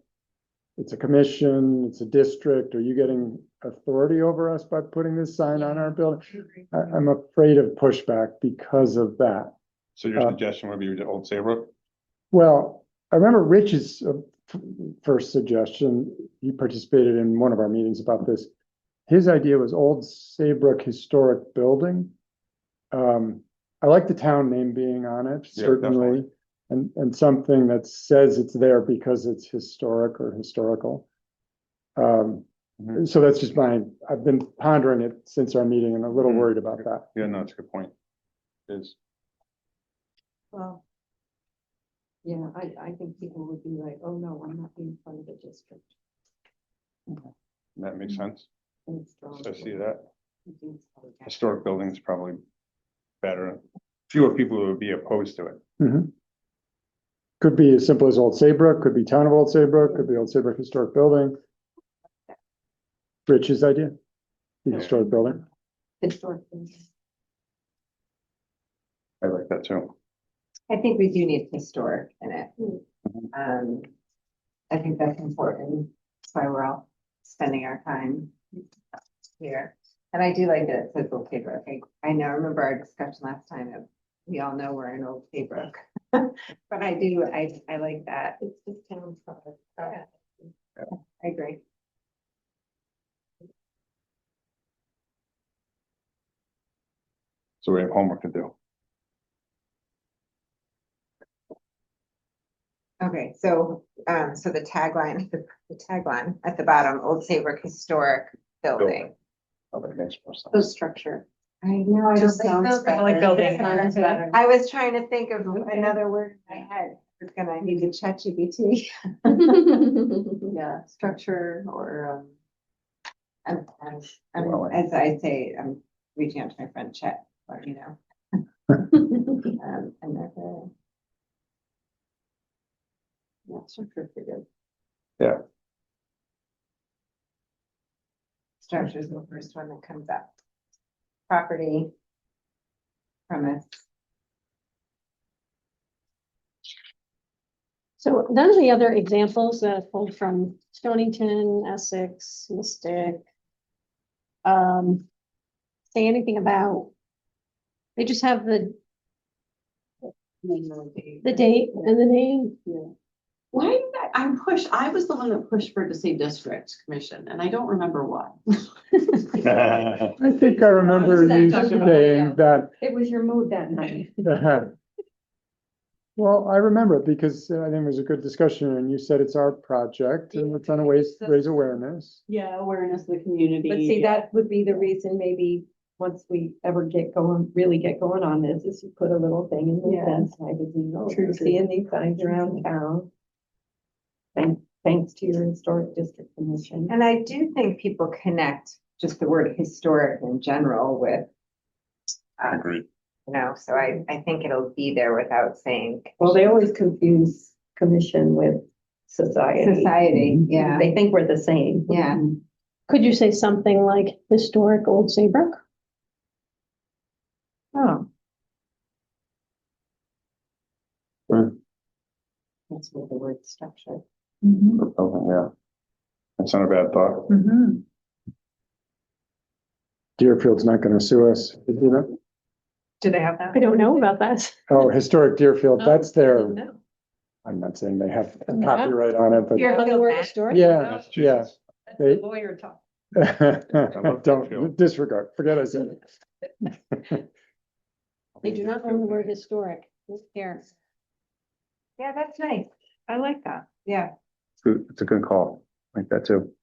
it's a commission, it's a district. Are you getting authority over us by putting this sign on our building? I'm afraid of pushback because of that. So your suggestion would be the Old Saybrook? Well, I remember Rich's first suggestion. He participated in one of our meetings about this. His idea was Old Saybrook Historic Building. I like the town name being on it, Yeah, certainly, and something that says it's there because it's historic or historical. So that's just I've been pondering it since our meeting and a little worried about that. Yeah, no, it's a good point. Is, Well, yeah, I think people would be like, oh no, I'm not being part of the district. that makes sense. It's strong. I see that. Mhm. Historic buildings probably better. Fewer people would be opposed to it. Mhm. Could be as simple as Old Saybrook, could be Town of Old Saybrook, could be Old Saybrook Historic Building. Rich's idea, the historic building. Historic. I like that too. I think we do need historic in it. I think that's important. That's why we're all spending our time here. And I do like that it says Old Saybrook. I know, I remember our discussion last time of, we all know we're in Old Saybrook. But I like that. It's just town product. I agree. So we have homework to do. Okay, so the tagline, the tagline at the bottom, Old Saybrook Historic Building. Oh, that makes more sense. The structure. I know, I Just don't think sounds so. better. Like building. Sounds better. I was trying to think of another word in my head. It's gonna need to ChatGPT. Yeah, structure or, As I say, I'm reaching out to my friend Chet, or you know. Another. yeah, structure for good. Yeah, Structure is the first one that comes up. Property. Premise. So none of the other examples that I pulled from Stonington, Essex, Mystic, say anything about, they just have the date and the name. Why did I was the one that pushed for it to say district commission and I don't remember why. I think I remember you saying that. It was your mood that night. Well, I remember it because I think it was a good discussion and you said it's our project and we're trying to raise awareness. Yeah, awareness of the community. But see, that would be the reason maybe once we ever really get going on this, is you put a little thing in the Yeah. fence magazine. Oh, True, you're true. seeing these signs around town. Thanks to your historic district commission. And I do think people connect just the word historic in general with, agreed. you know, so I think it'll be there without saying. Well, they always confuse commission with society. Society, yeah, They think we're the same. yeah. Could you say something like historic Old Saybrook? That's what the word structure. Mhm. Yeah. That's not a bad thought. Mhm. Deerfield's not gonna sue us, you know? Do they have that? I don't know about that. Oh, historic Deerfield, that's their, No. I'm not saying they have a Yeah. copyright on it, but Yeah. On the word Matt. historic? yeah, yeah. That's They- the lawyer talk. love Don't Deerfield. disregard, forget I said it. They do not own the word historic here. Yeah, that's nice. I like that. Yeah. It's a good call, like that too.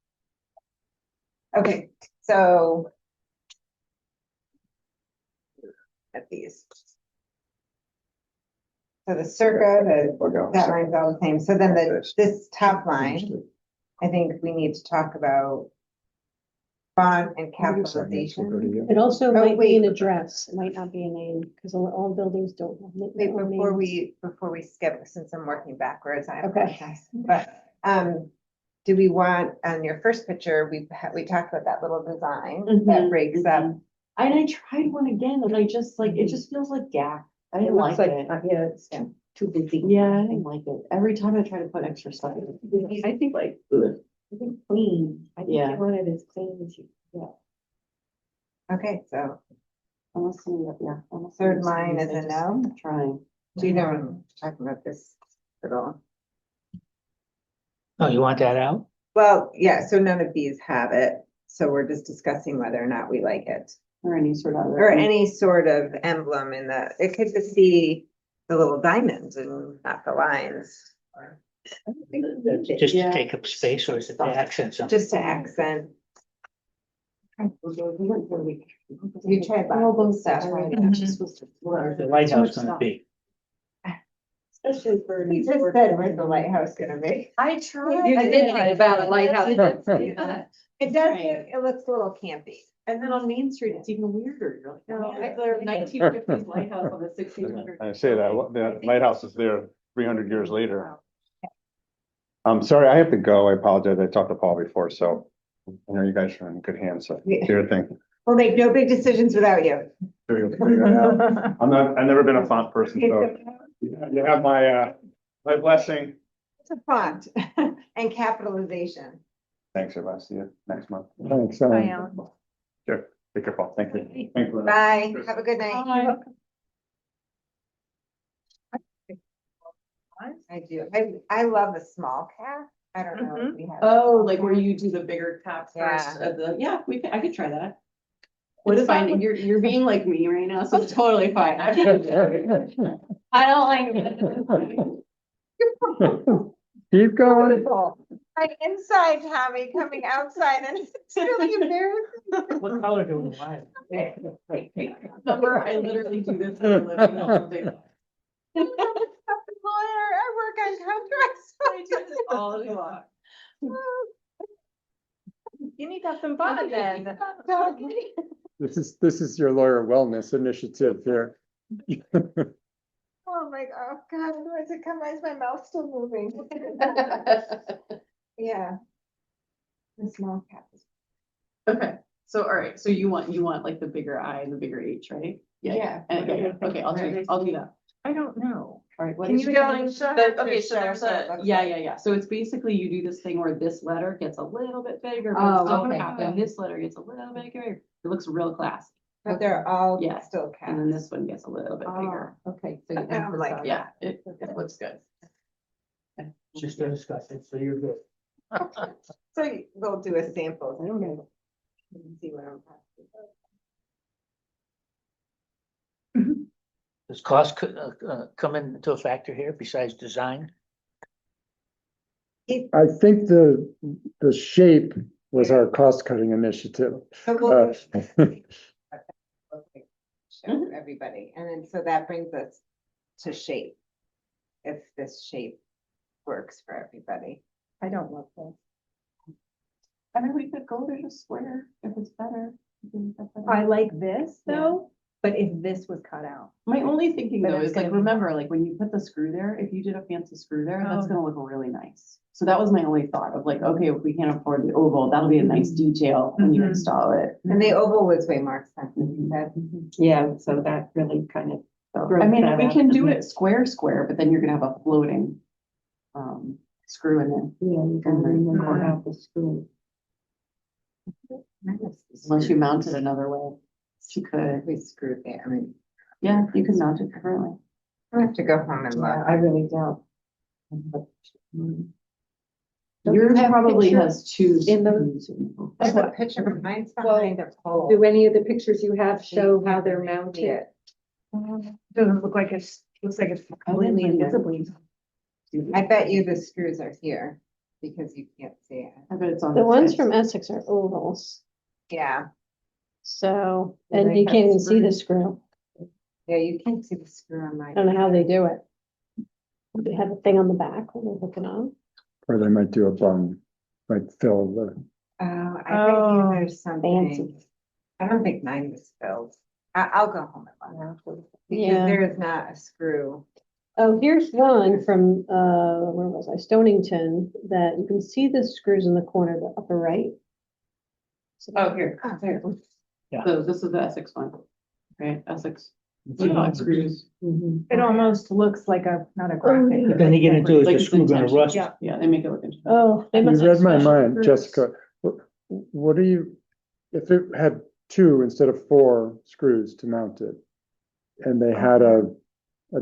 Okay, so. At these. So the circa, that line's all the same. So then this top line, I think we need to talk about bond and capitalization. It also Oh, might be an wait. address, it might not be a name, because all buildings don't have. Wait, their own before we skip, since I'm working backwards, I Okay. apologize. But, do we want, on your first picture, we talked about that little design that Mhm, breaks up. And I tried one again, and I just like, it just feels like gap. I It didn't looks like like, it. yeah, it's too busy. Yeah, I didn't like it. Every time I try to put extra stuff. I think Like, ugh. I think clean. I think Yeah. you want it as clean as you. Okay, so Almost, yeah. almost Third almost line is I a just no? Trying. do you know what I'm talking about this little? Oh, you want that out? Well, yeah, so none of these have it. So we're just discussing whether or not we like it. Or any sort of. Or any sort of emblem in the, it could just be the little diamonds and not the lines. Just to Yeah. take up space, or is it to accent something? Just to accent. You You tried lots of stuff. Where's the lighthouse gonna be? Especially for. We just said, where's the lighthouse gonna be? I tried. You did think about a lighthouse. It does, it looks a little campy. And then on Main Street, it's even weirder. You're like, No, oh, it's their 1950s lighthouse on the 1600s. I say that, the lighthouse is there 300 years later. I'm sorry, I have to go. I apologize. I talked to Paul before, so I know you guys are in good hands, so do your thing. We'll make no big decisions without you. I've never been a font person, so you have my blessing. It's a font and capitalization. Thanks, everyone. See you next month. Thanks, Hi, Alan. Sure. Take care, Paul. Thank you. Thank you. Bye, have a good night. I do. I love the small cap. I don't know if we have. Oh, like where you do the bigger cap Yeah. first of the, yeah, I could try that. What It's is that? fine. You're being like me right now, so it's totally fine. I don't like it. Keep going. My inside Tommy coming outside and it's really embarrassing. What color do we want? Remember, I literally do this for a living all day long. I'm a lawyer, I work on contracts. I do this all day long. You need to have some fun then. This is your lawyer wellness initiative here. Oh my, oh God, where's it come, why is my mouth still moving? Yeah. The small cap is. Okay, so all right, so you want like the bigger I and the bigger H, right? Yeah. Yeah, okay, I'll do that. I don't know. All right, what Can is you your? go and show Okay, so there's a, yeah, so it's basically you do this thing where this letter gets a little bit bigger, but it's Oh, still okay. cap, and this letter gets a little bit bigger. It looks real classy, But they're all Yeah. still and then caps. this one gets a little bit bigger. Okay, so you I'm like, emphasize. Yeah, it looks good. Just a discussion, so you're good. So we'll do a sample. I don't know. See what I'm. Does cost come into a factor here besides design? I think the shape was our cost cutting initiative. So we'll Uh, show everybody, and then so that brings us to shape. If this shape works for everybody. I don't love this. I mean, we could go to the square if it's better. I like this Yeah. though, but if this was cut out. My only thinking But though it's is like, gonna be remember, like when you put the screw there, if you did a fancy screw there, that's Oh. gonna look really nice. So that was my only thought of like, okay, if we can't afford the oval, that'll be a nice detail when you Mhm. install it. And the oval was way more expensive, you said. Yeah, so that really kind of. I mean, we can do it square, but then you're gonna have a floating screw in it. Yeah, you gotta remember about the screw. Unless you mount it another way, you could. We screwed there, I mean, Yeah, you could mount it differently. I have to go home and Yeah, look. I really don't. Don't you Yours have probably pictures has two. in those? screws. I have a picture, but mine's behind a pole. Do any of the pictures you have show how they're mounted? Doesn't look like looks like it's completely invisible. I bet you the screws are here because you can't see it. I bet it's on. The ones side. from Essex are ovals, Yeah, so, Do and they you have can't even see the screws? screw. yeah, you can't see the screw on I mine. don't know how they do it. They have a thing on the back when they hook it on. Or they might do a bung, might fill the, Oh, I bet you there's something. Fancy. I don't think mine was filled. I'll go home and look. Because Yeah. there is not a screw. Oh, here's one from, where was I, Stonington, that you can see the screws in the corner, the upper right. Oh, here. Oh, there. So this is the Essex one, right? Essex. Yeah. Black screws. It almost looks like not a graphic. But then you get into, is Like the it's screw gonna intentional. rust? Yeah. Yeah, they make it look interesting. Oh, they you must have read my special mind, screws. Jessica. What do you, if it had 2 instead of 4 screws to mount it, and they had a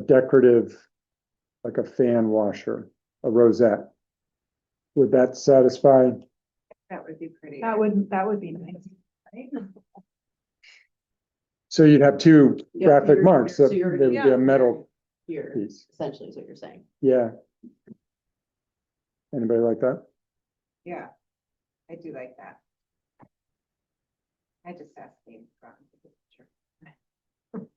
decorative, like a fan washer, a rosette, would that satisfy? That would be pretty. That would be nice. Right? So you'd have 2 Yeah, graphic you're- marks, so that you're- there would be yeah, a metal Here, piece. essentially is what you're saying. Yeah. Anybody like that? Yeah, I do like that. I just asked the front of the picture.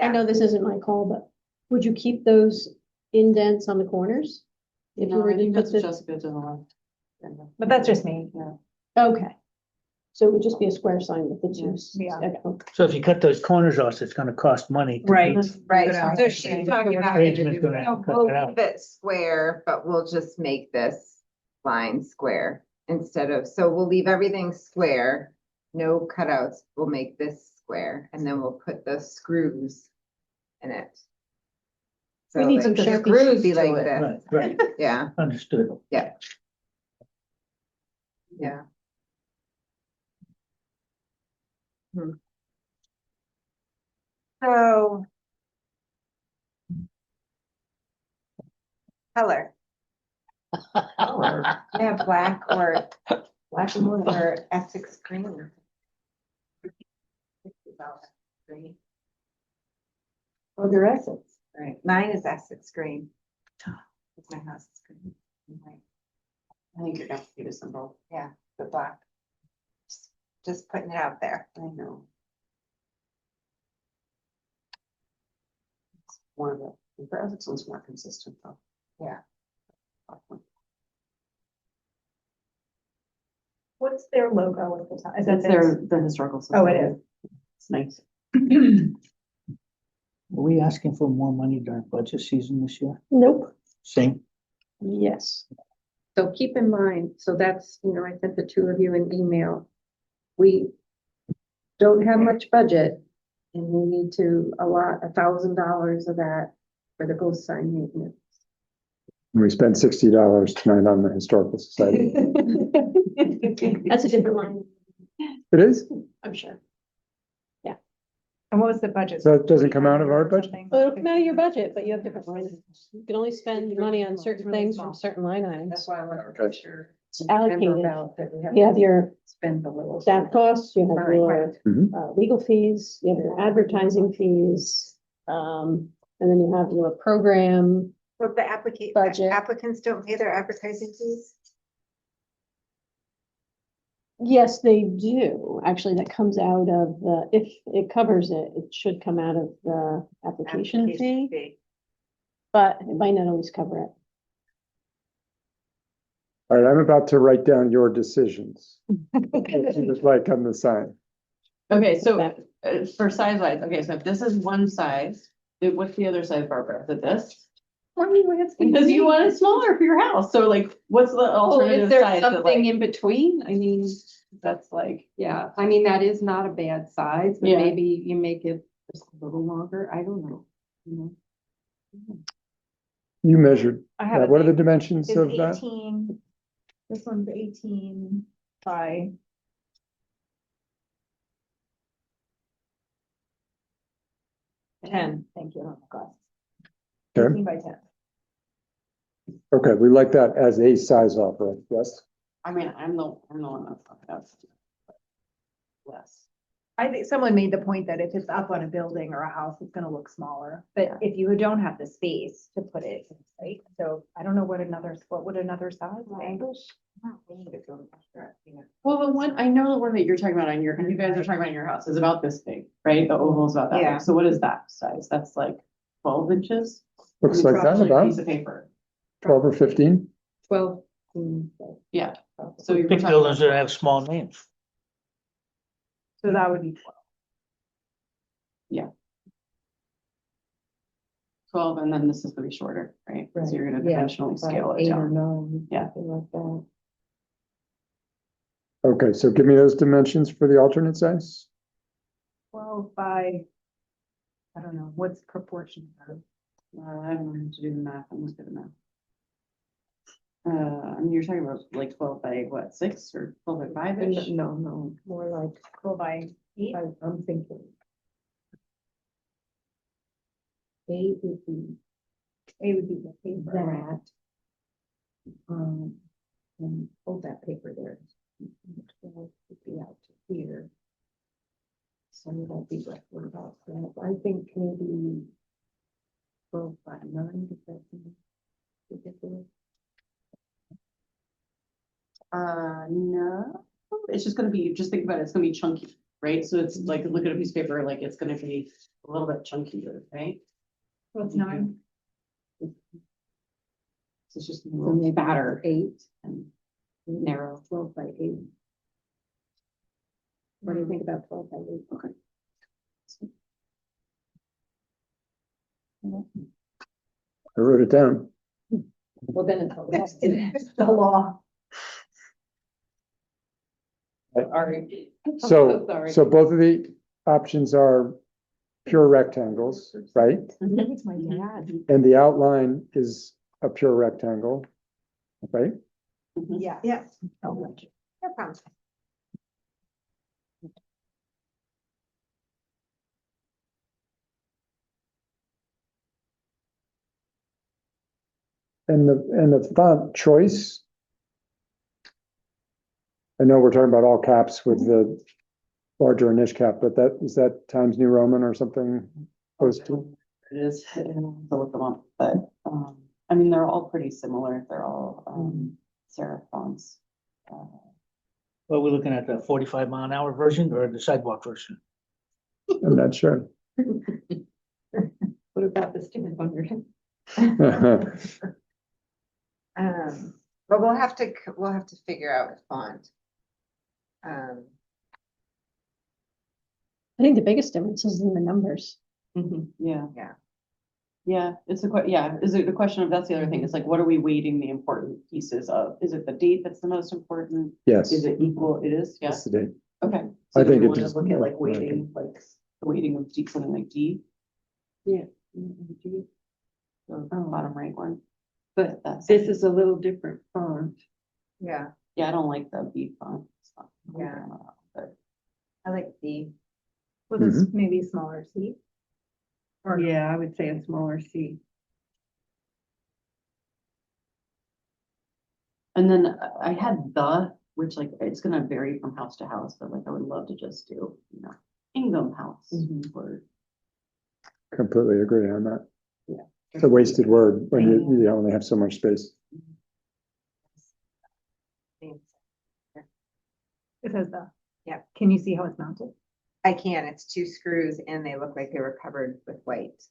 I know this isn't my call, but would you keep those indents on the corners? If you No, were I to think put that's the, Jessica to the left. But that's just me. okay. So it would just be a square sign with the two. Yeah. Okay. So if you cut those corners off, it's gonna cost money. to Right. keep- Right, Good so eye. she's talking about. Tradesman's gonna have to cut We'll that out. leave it square, but we'll just make this line square instead of, so we'll leave everything square. No cutouts, we'll make this square and then we'll put the screws in it. We So need that some the Sharpies screws be to like it. this, Right, yeah, understood. yeah. So. Color. Yeah, black or Essex green. Green, Oh, they're Essex. right, mine is Essex green. My house is green. and white. I think you're gonna have to do this in both. Yeah, the black. Just putting it out there. I know. It's more of a, the Essex one's more consistent though. Yeah. What's their logo at the top? Is that That's the historical. Oh, it society. is. It's nice. Are we asking for more money during budget season this year? Nope. Same. Yes. So keep in mind, so that's, I sent the 2 of you an email. We don't have much budget and we need to allot $1,000 of that for the ghost sign maintenance. We spent $60 tonight on the Historical Society. That's a different line, It is? I'm sure. And what was the budget? So it doesn't come out of our Or budget? something? Well, it'll come out of your budget, but you have different lines. You can only spend money on certain things from certain line That's items. why I want to Okay. make sure. It's allocated. Remember about that we have You have to your Spend a little. staff costs, you have Right, your right. legal fees, you have your advertising fees. And then you have your program. So the Budget. applicants don't pay their advertising fees? Yes, they do. Actually, that comes out of the, if it covers it, it should come out of the application fee, but it might not always cover it. All right, I'm about to write down your decisions. Just like on the sign. Okay, so for size wise, okay, so if this is one size, what's the other size, Barbara? Is it this? Because you want it smaller for your house, so like, what's the Oh, alternative is there size? that, something like- in between? I mean, That's like, yeah, I mean, that is not a bad size, but Yeah. maybe you make it just a little longer. I don't know. You measured, I have it. what are the dimensions Is of that? 18, this one's 18 by. Ten, thank you, oh my gosh. Okay. 18 by 10. Okay, we like that as a size offering, yes? I mean, I'm the one that's talking about. Less. I think someone made the point that if it's up on a building or a house, it's gonna look smaller, but if you don't have the space to put it, right? So I don't know what would another size be? Well, the one, I know the one that you're talking about on your, you guys are talking about in your house is about this big, right? The oval's about that Yeah. big. So what is that size? That's like 12 inches? Looks like that, Probably a about Piece of paper. 12 or 15. 12. Yeah. So you're Big talking buildings about, that have small names. So that would be 12. 12, and then this is gonna be shorter, right? So you're gonna Yeah, dimensionally scale it 8 or down. 9. Yeah. something like that. Okay, so give me those dimensions for the alternate size. 12 by, I don't know, what's proportion? I don't know how to do the math. I'm not good at math. I mean, you're talking about like 12 by what, 6 or 12 by 5-ish? No, more like 12 by 8? I'm thinking. 8 would be 8 would be the paper. that. And hold that paper there. 12 would be out to here. So that'd be roughly about that. I think maybe 12 by 9, if that's ridiculous. No, it's just gonna be, just think about it, it's gonna be chunky, right? So it's like, look at a piece of paper, like it's gonna be a little bit chunkier, right? So it's 9. So it's just gonna be a little fatter 8, and narrow. 12 by 8. What do you think about 12 by 8? Okay. I wrote it down. Well, then it's. It's the law. Sorry. So, sorry. so both of the options are pure rectangles, right? It's my dad. And the outline is a pure rectangle, right? Mhm. Yeah. Yes, Oh, no problem. And the font choice. I know we're talking about all caps with the larger initial cap, but is that Times New Roman or something close to? It is, I have to look them up, but, I mean, they're all pretty similar. They're all, serif fonts. Are we looking at the 45-mile-an-hour version or the sidewalk version? I'm not sure. What about the sticker under? But we'll have to figure out a font. I think the biggest difference is in the numbers. Yeah. Yeah. Yeah, it's is it the question of, that's the other thing, it's like, what are we weighting the important pieces of? Is it the date that's the most important? Yes, Is it equal? It is, yeah, that's the date. okay. I So do think we it want to just- look at like okay. weighting, like the weighting of D, something like D? Yeah. The bottom right one. But That's, this is a little different font. Yeah, yeah, I don't like the B font. It's not- Yeah. But I like the, With a maybe smaller C. Or Yeah, I would say a smaller C. And then I had which like, it's gonna vary from house to house, but like, I would love to just do, Ingham House. Or, Completely agree on that. Yeah. It's a wasted word when you only have so much space. it says the. Yeah. Can you see how it's mounted? I can, it's 2 screws and they look like they were covered with white.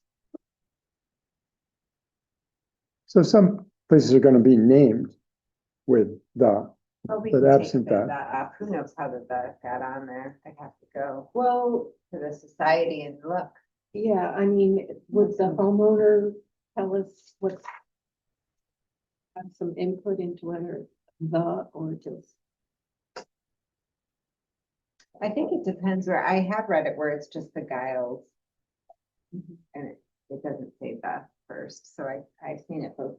So some places are gonna be named with the, Oh, we But can take absent the that- off. Who knows how the got on there? I'd have to go Well, to the society and look. yeah, I mean, would the homeowner tell us what's have some input into whether the or just. I think it depends where, I have read it where it's just the Giles. And it doesn't say the first, so I've seen it both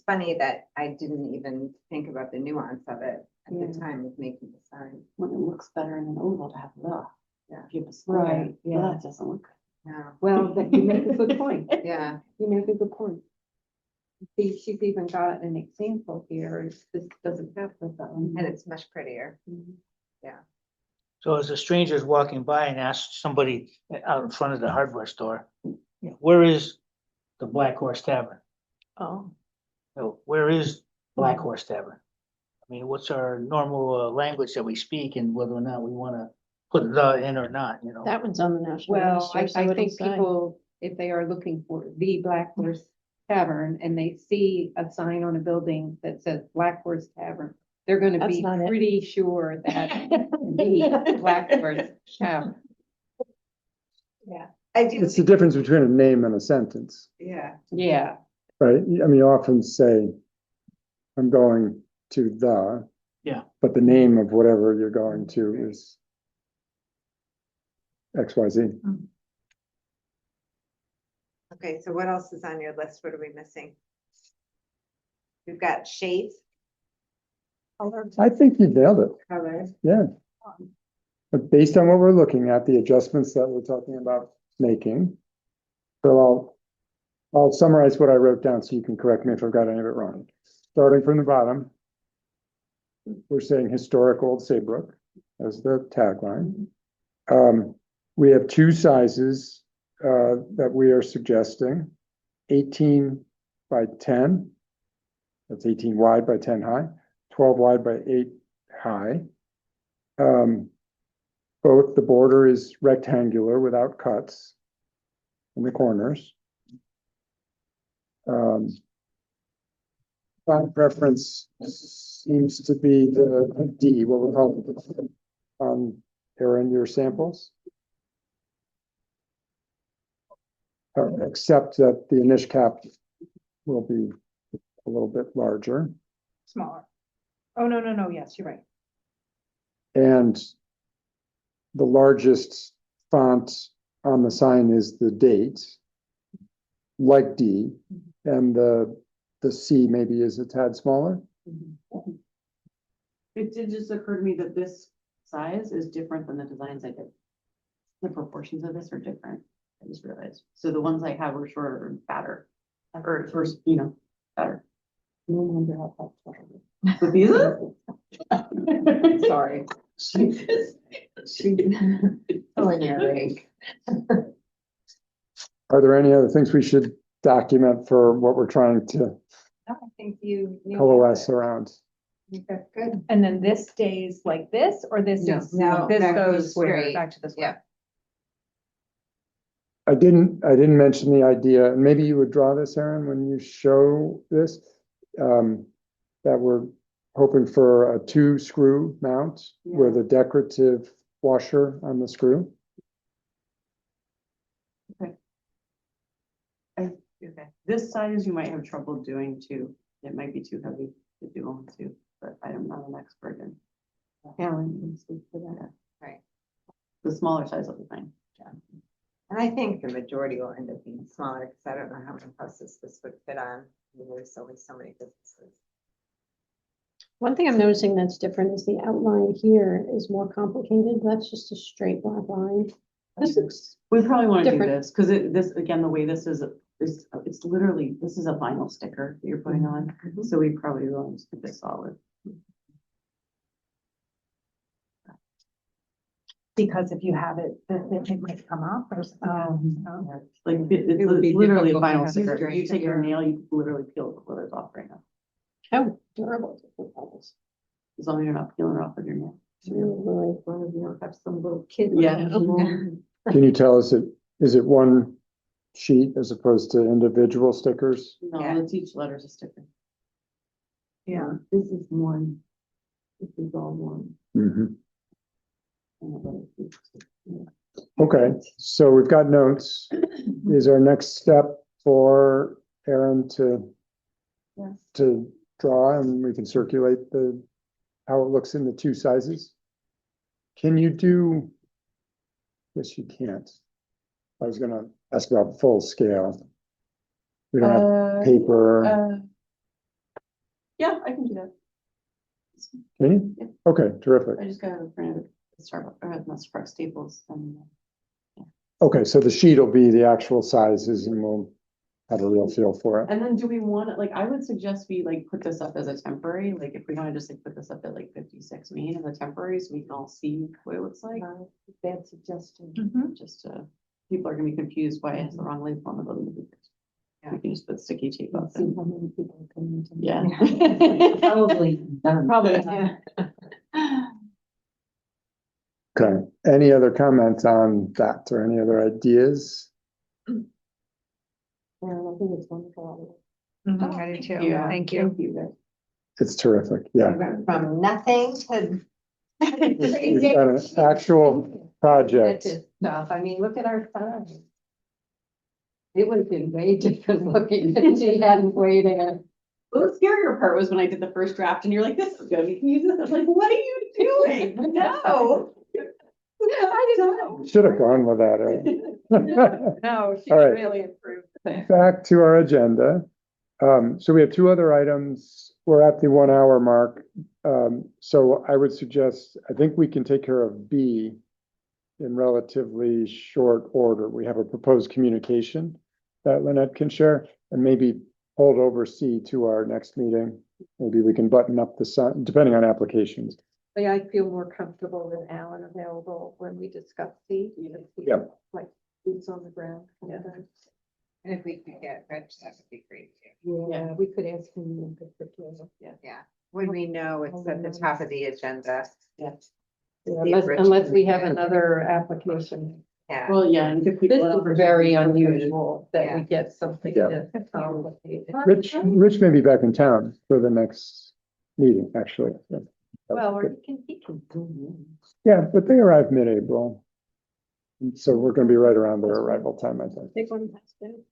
funny that I didn't even think about the nuance of it at Yeah. the time of making the sign. When it looks better in an oval to have the. Yeah. If you have a square, Right, yeah. that doesn't look. Yeah, Well, that you make a good point. yeah. You make a good point. See, she's even got an example here. This doesn't have the. And it's much prettier. So as a stranger's walking by and asks somebody out in front of the hardware store, you know, where is the Black Horse Tavern? Oh, No, where is Black Horse Tavern? I mean, what's our normal language that we speak and whether or not we wanna put the in or not, you know? that one's on the national Well, register, so I it'll think say. people, if they are looking for the Black Horse Tavern and they see a sign on a building that says Black Horse Tavern, they're gonna That's be not it. pretty sure that the Black Horse Tavern. I do, It's the difference between a name and a sentence, yeah. Yeah, right? I mean, you often say, I'm going to the. Yeah. But the name of whatever you're going to is XYZ. Okay, so what else is on your list? What are we missing? We've got shapes, I think you nailed it, colors. yeah. But based on what we're looking at, the adjustments that we're talking about making. So I'll summarize what I wrote down so you can correct me if I've got any of it wrong. Starting from the bottom. We're saying historic Old Saybrook as the tagline. We have two sizes that we are suggesting, 18 by 10. That's 18 wide by 10 high, 12 wide by 8 high. Both the border is rectangular without cuts in the corners. Font preference seems to be the D, what we call it, Aaron, your samples. Except that the initial cap will be a little bit larger. Smaller. Oh, no, yes, you're right. And the largest font on the sign is the date, like D, and the C maybe is a tad smaller. It did just occur to me that this size is different than the designs I did. The proportions of this are different, I just realized. So the ones I have are shorter and fatter, or first, you know, fatter. No wonder how fast. But these are? Sorry. Are there any other things we should document for what we're trying to No, I think you. coalesce around? Okay, good. And then this stays like this, or this No, is, no, this back to the goes square, straight. back to the square. I didn't mention the idea, and maybe you would draw this, Aaron, when you show this, that we're hoping for a 2-screw mount with a decorative washer on the screw. Okay, this size you might have trouble doing too. It might be too heavy to do on too, but I am not an expert in. Alan can speak to that. Right. The smaller size will be fine. Yeah. And I think the majority will end up being smaller, because I don't know how many houses this would fit on. I mean, there's only so many businesses. One thing I'm noticing that's different is the outline here is more complicated. That's just a straight black line. This looks, We probably want to do Different. this, because this, again, the way this is, it's literally, this is a vinyl sticker that you're putting on, so we probably want to keep it solid. Because if you have it, it might come off or something. Like, It would be it's literally a difficult to vinyl have sticker. straight You take your sticker. nail, you literally peel the letters off right now, how durable is it? as long as you're not peeling it off with your nail. Really, one of you have some little kid. Yeah. Can you tell us, is it one sheet as opposed to individual stickers? No, Yeah. it's each letter's a sticker. Yeah. This is one. This is all one. Mhm. And the other is each sticker. Okay, so we've got notes. Is our next step for Aaron Yes. to draw, and we can circulate how it looks in the two sizes? Can you do? Yes, you can't. I was gonna ask about full scale. We don't have paper. Yeah, I can do that. Can you? Yeah. Okay, terrific. I just got a friend at Starbucks, or at Starbucks Staples and. Okay, so the sheet will be the actual sizes and we'll have a real feel for it. And then do we want, like, I would suggest we like put this up as a temporary, like if we wanna just like put this up at like 56 Main as a temporary, so we can all see what it looks like. Bad suggestion. Just people are gonna be confused why it has the wrong label on the building. We can just put sticky tape up. See how many people come into. Yeah. Probably. Probably. Okay, any other comments on that or any other ideas? Yeah, I think it's wonderful. I do too. Yeah. Thank you. Thank you. It's terrific, yeah. From nothing to. We've got an actual project. That is tough. I mean, look at our time. It would have been way different looking if she hadn't waited. Well, the scarier part was when I did the first draft and you're like, this is good, you can use this. I was like, what are you doing? No. I didn't know. Should have gone with that. eh? No, she All right. really improved things. Back to our agenda. So we have two other items. We're at the 1 hour mark. So I would suggest, I think we can take care of B in relatively short order. We have a proposed communication that Lynette can share and maybe hold over C to our next meeting. Maybe we can button up the sun, depending on applications. I feel more comfortable with Alan available when we discuss the, Yep. like boots on the ground. And if we could get Rich, that would be great too. Yeah, we could ask him in particular. Yeah, when we know it's at the top of the agenda. Yeah. See if Unless, Rich unless can we do have it. another application. Yeah. Well, yeah, and if we. This is very unusual that we Yeah. get something Yeah. this complicated. Rich may be back in town for the next meeting, actually. Well, or he can. Yeah, but they arrive mid-April. So we're gonna be right around their arrival time, I think. Take one past down.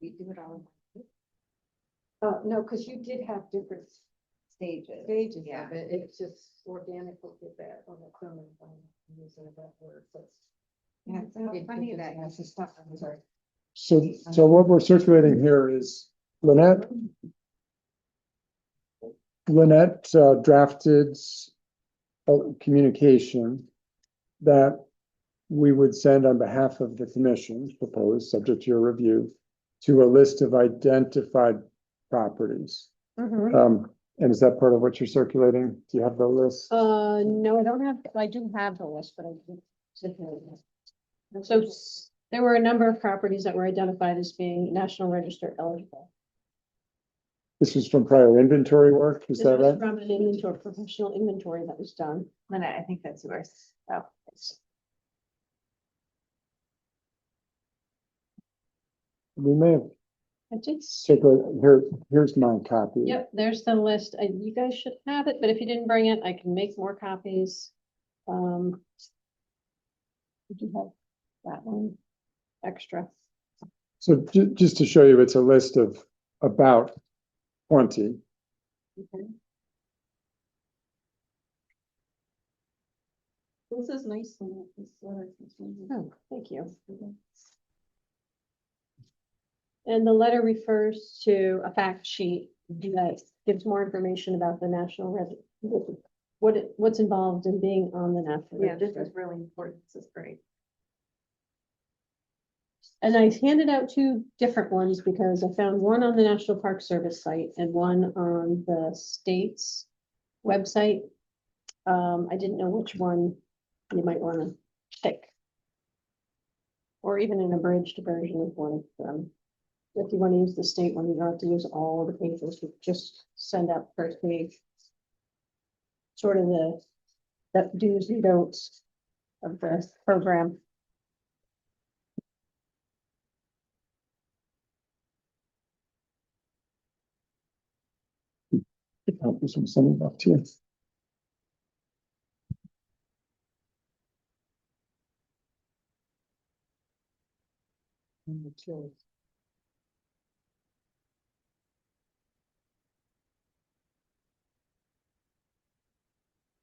We do it all No, because you did have different stages. stages Yeah. of it. It's just organic will get that on its own. I'm using that word, but. Yeah, it's so funny that has to stop. I'm sorry. So what we're circulating here is Lynette drafted a communication that we would send on behalf of the commission, proposed, subject to your review, to a list of identified properties. And is that part of what you're circulating? Do you have the list? No, I don't have, I do have the list, but I didn't. So there were a number of properties that were identified as being National Register eligible. This was from prior inventory work, is This that was right? from an inventory, professional inventory that was done. Lynette, I think that's yours. Oh, thanks. We may have I did. here's my copy. Yep, there's the list. You guys should have it, but if you didn't bring it, I can make more copies. Did you have that one extra? So just to show you, it's a list of about 20. Okay. This is nice. This letter. Oh, thank you. And the letter refers to a fact sheet that gives more information about the national register, what's involved in being on the national Yeah, this register. is really important. This is great. And I handed out two different ones because I found one on the National Park Service site and one on the state's website. I didn't know which one you might want to pick. Or even an abridged version of one of them. If you want to use the state one, you don't have to use all the pages, you just send out the first page. Sort of the do's and don'ts of the program. This one sending back to you.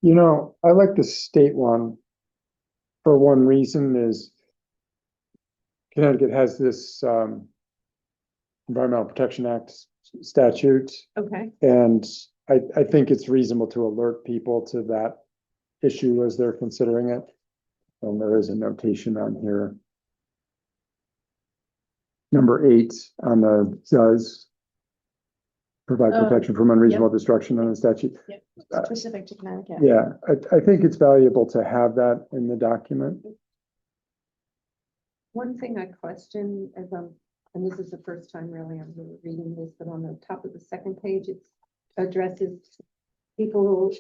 You know, I like the state one for one reason is Connecticut has this Environmental Protection Act statute. Okay, And I think it's reasonable to alert people to that issue as they're considering it. And there is a notation on here. Number 8 on the does provide Oh, protection from unreasonable destruction on the statute. yep, Uh, specific to Connecticut. Yeah, I think it's valuable to have that in the document. One thing I question as and this is the first time really I'm really reading this, but on the top of the second page, it addresses people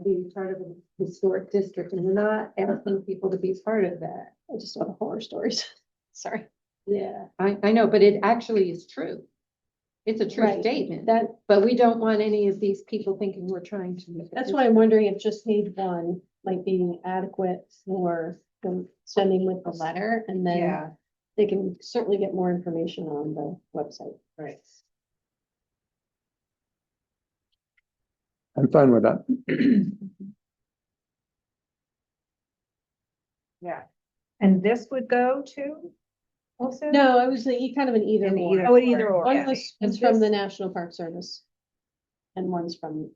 being part of a historic district, and we're not asking people to be part of that. I just saw the horror stories. Sorry. Yeah, I know, but it actually is true. It's a true Right. statement, That, but we don't want any of these people thinking we're trying to. that's why I'm wondering if just page 1 might be adequate for them sending with the letter, and then Yeah, they can certainly get more information on the website. right. I'm fine with that. Yeah. And this would go to also? No, I was kind of an either An or. either Oh, either or. One yeah. was And from the this- National Park Service. And one's from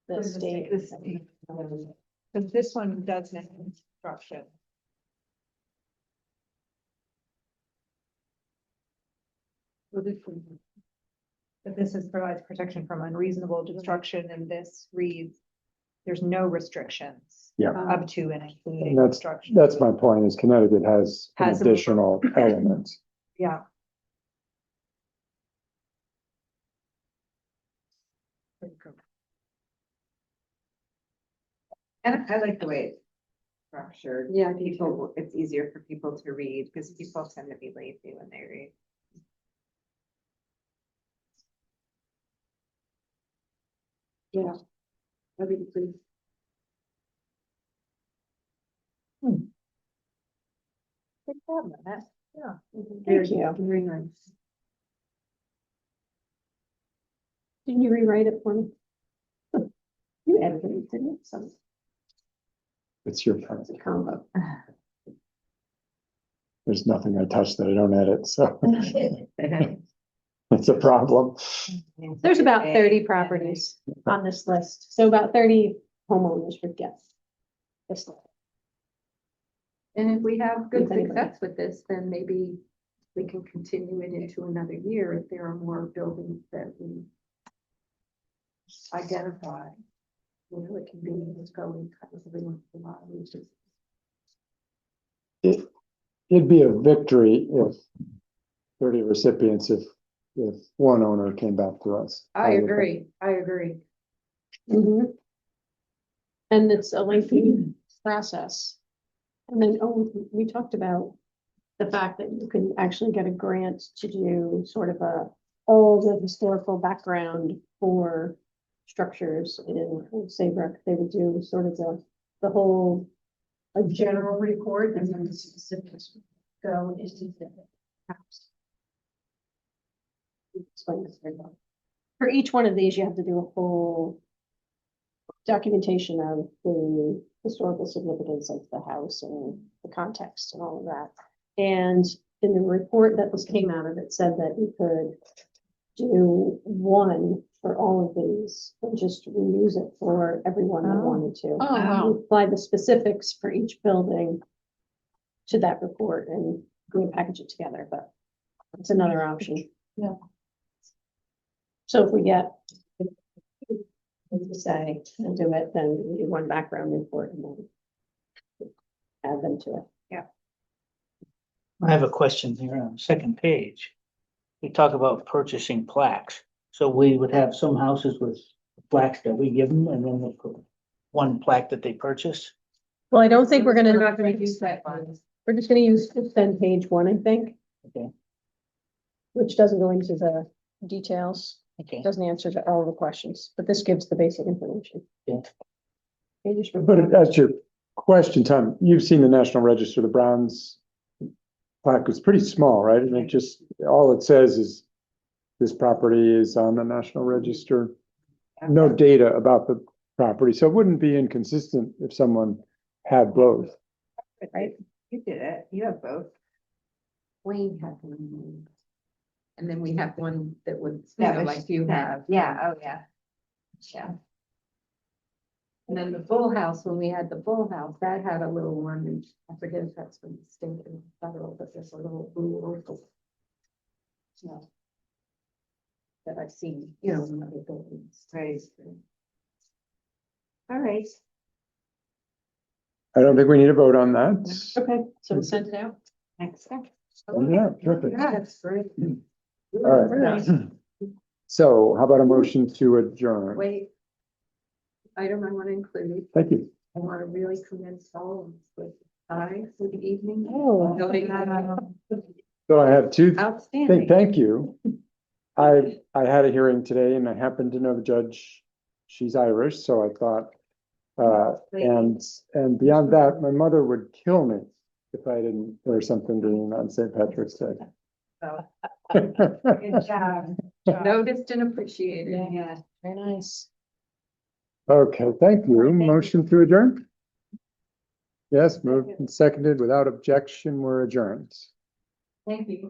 the From the state. state. Because this one does mention construction. But this is provides protection from unreasonable destruction, and this reads, there's no restrictions Yeah. up to and including And construction. That's my point, is Connecticut has an Has a- additional element. Yeah. And I like the way it's structured. Yeah, People, it's easier for people to read because people tend to be lazy when they read. Yeah. I would agree. Good job on that. Yeah. Thank you. Very nice. Didn't you rewrite it for me? You edited it, didn't you? Some It's your turn. combo. There's nothing I touch that I don't edit, so it's a problem. There's about 30 properties on this list, so about 30 homeowners would get this list. And if we have good If anybody- success with this, then maybe we can continue it into another year if there are more buildings that we identify. You know, it can be just going kind of a lot of reasons. It'd be a victory if 30 recipients, if one owner came back to us. I agree. Mhm. And it's a lengthy process. And then, we talked about the fact that you can actually get a grant to do sort of all the historical background for structures in Saybrook. They would do sort of the whole, a general report, and then the specifics would go into the house. Explain this very well. For each one of these, you have to do a whole documentation of the historical significance of the house and the context and all of that. And in the report that came out of it said that you could do one for all of these and just reuse it for everyone that Oh. wanted to. Oh, wow. Apply the specifics for each building to that report and package it together, but it's another option. Yeah. So if we get say and do it, then we do one background report and then add them to it. I have a question here on the second page. We talk about purchasing plaques. So we would have some houses with plaques that we give them and then they put one plaque that they purchase. Well, I don't think we're We're gonna, not gonna use that one. we're just gonna use then page 1, I think. Okay. Which doesn't go into the details, Okay. doesn't answer to all the questions, but this gives the basic information. Yeah. Pages for- But that's your question, Tom. You've seen the National Register, the Browns plaque was pretty small, right? And it just, all it says is this property is on the National Register. No data about the property, so it wouldn't be inconsistent if someone had both. Right, You did it. You have both. Wayne had one. And then we have one that would, That was- like you have. Yeah, oh, yeah. Yeah. And then the full house, when we had the full house, that had a little one, and I forget if that's from the state or federal, but there's a little blue oracle. Yeah. That I've seen, you know, in other buildings. Right. All right. I don't think we need a vote on that. Okay, so we'll send it out. Next step. Yeah, terrific. Yeah, that's great. All right. So how about a motion to adjourn? Wait. Item I want to include, Thank you. I want to really commence all of this with for the evening. Oh. So I have two, Outstanding. thank you. I had a hearing today and I happen to know the judge. She's Irish, so I thought, and beyond that, my mother would kill me if I didn't wear something green on St. Patrick's Day. Good job. Noticed and appreciated. Yeah, very nice. Okay, thank you. Motion to adjourn? Yes, moved and seconded without objection, we're adjourned. Thank you.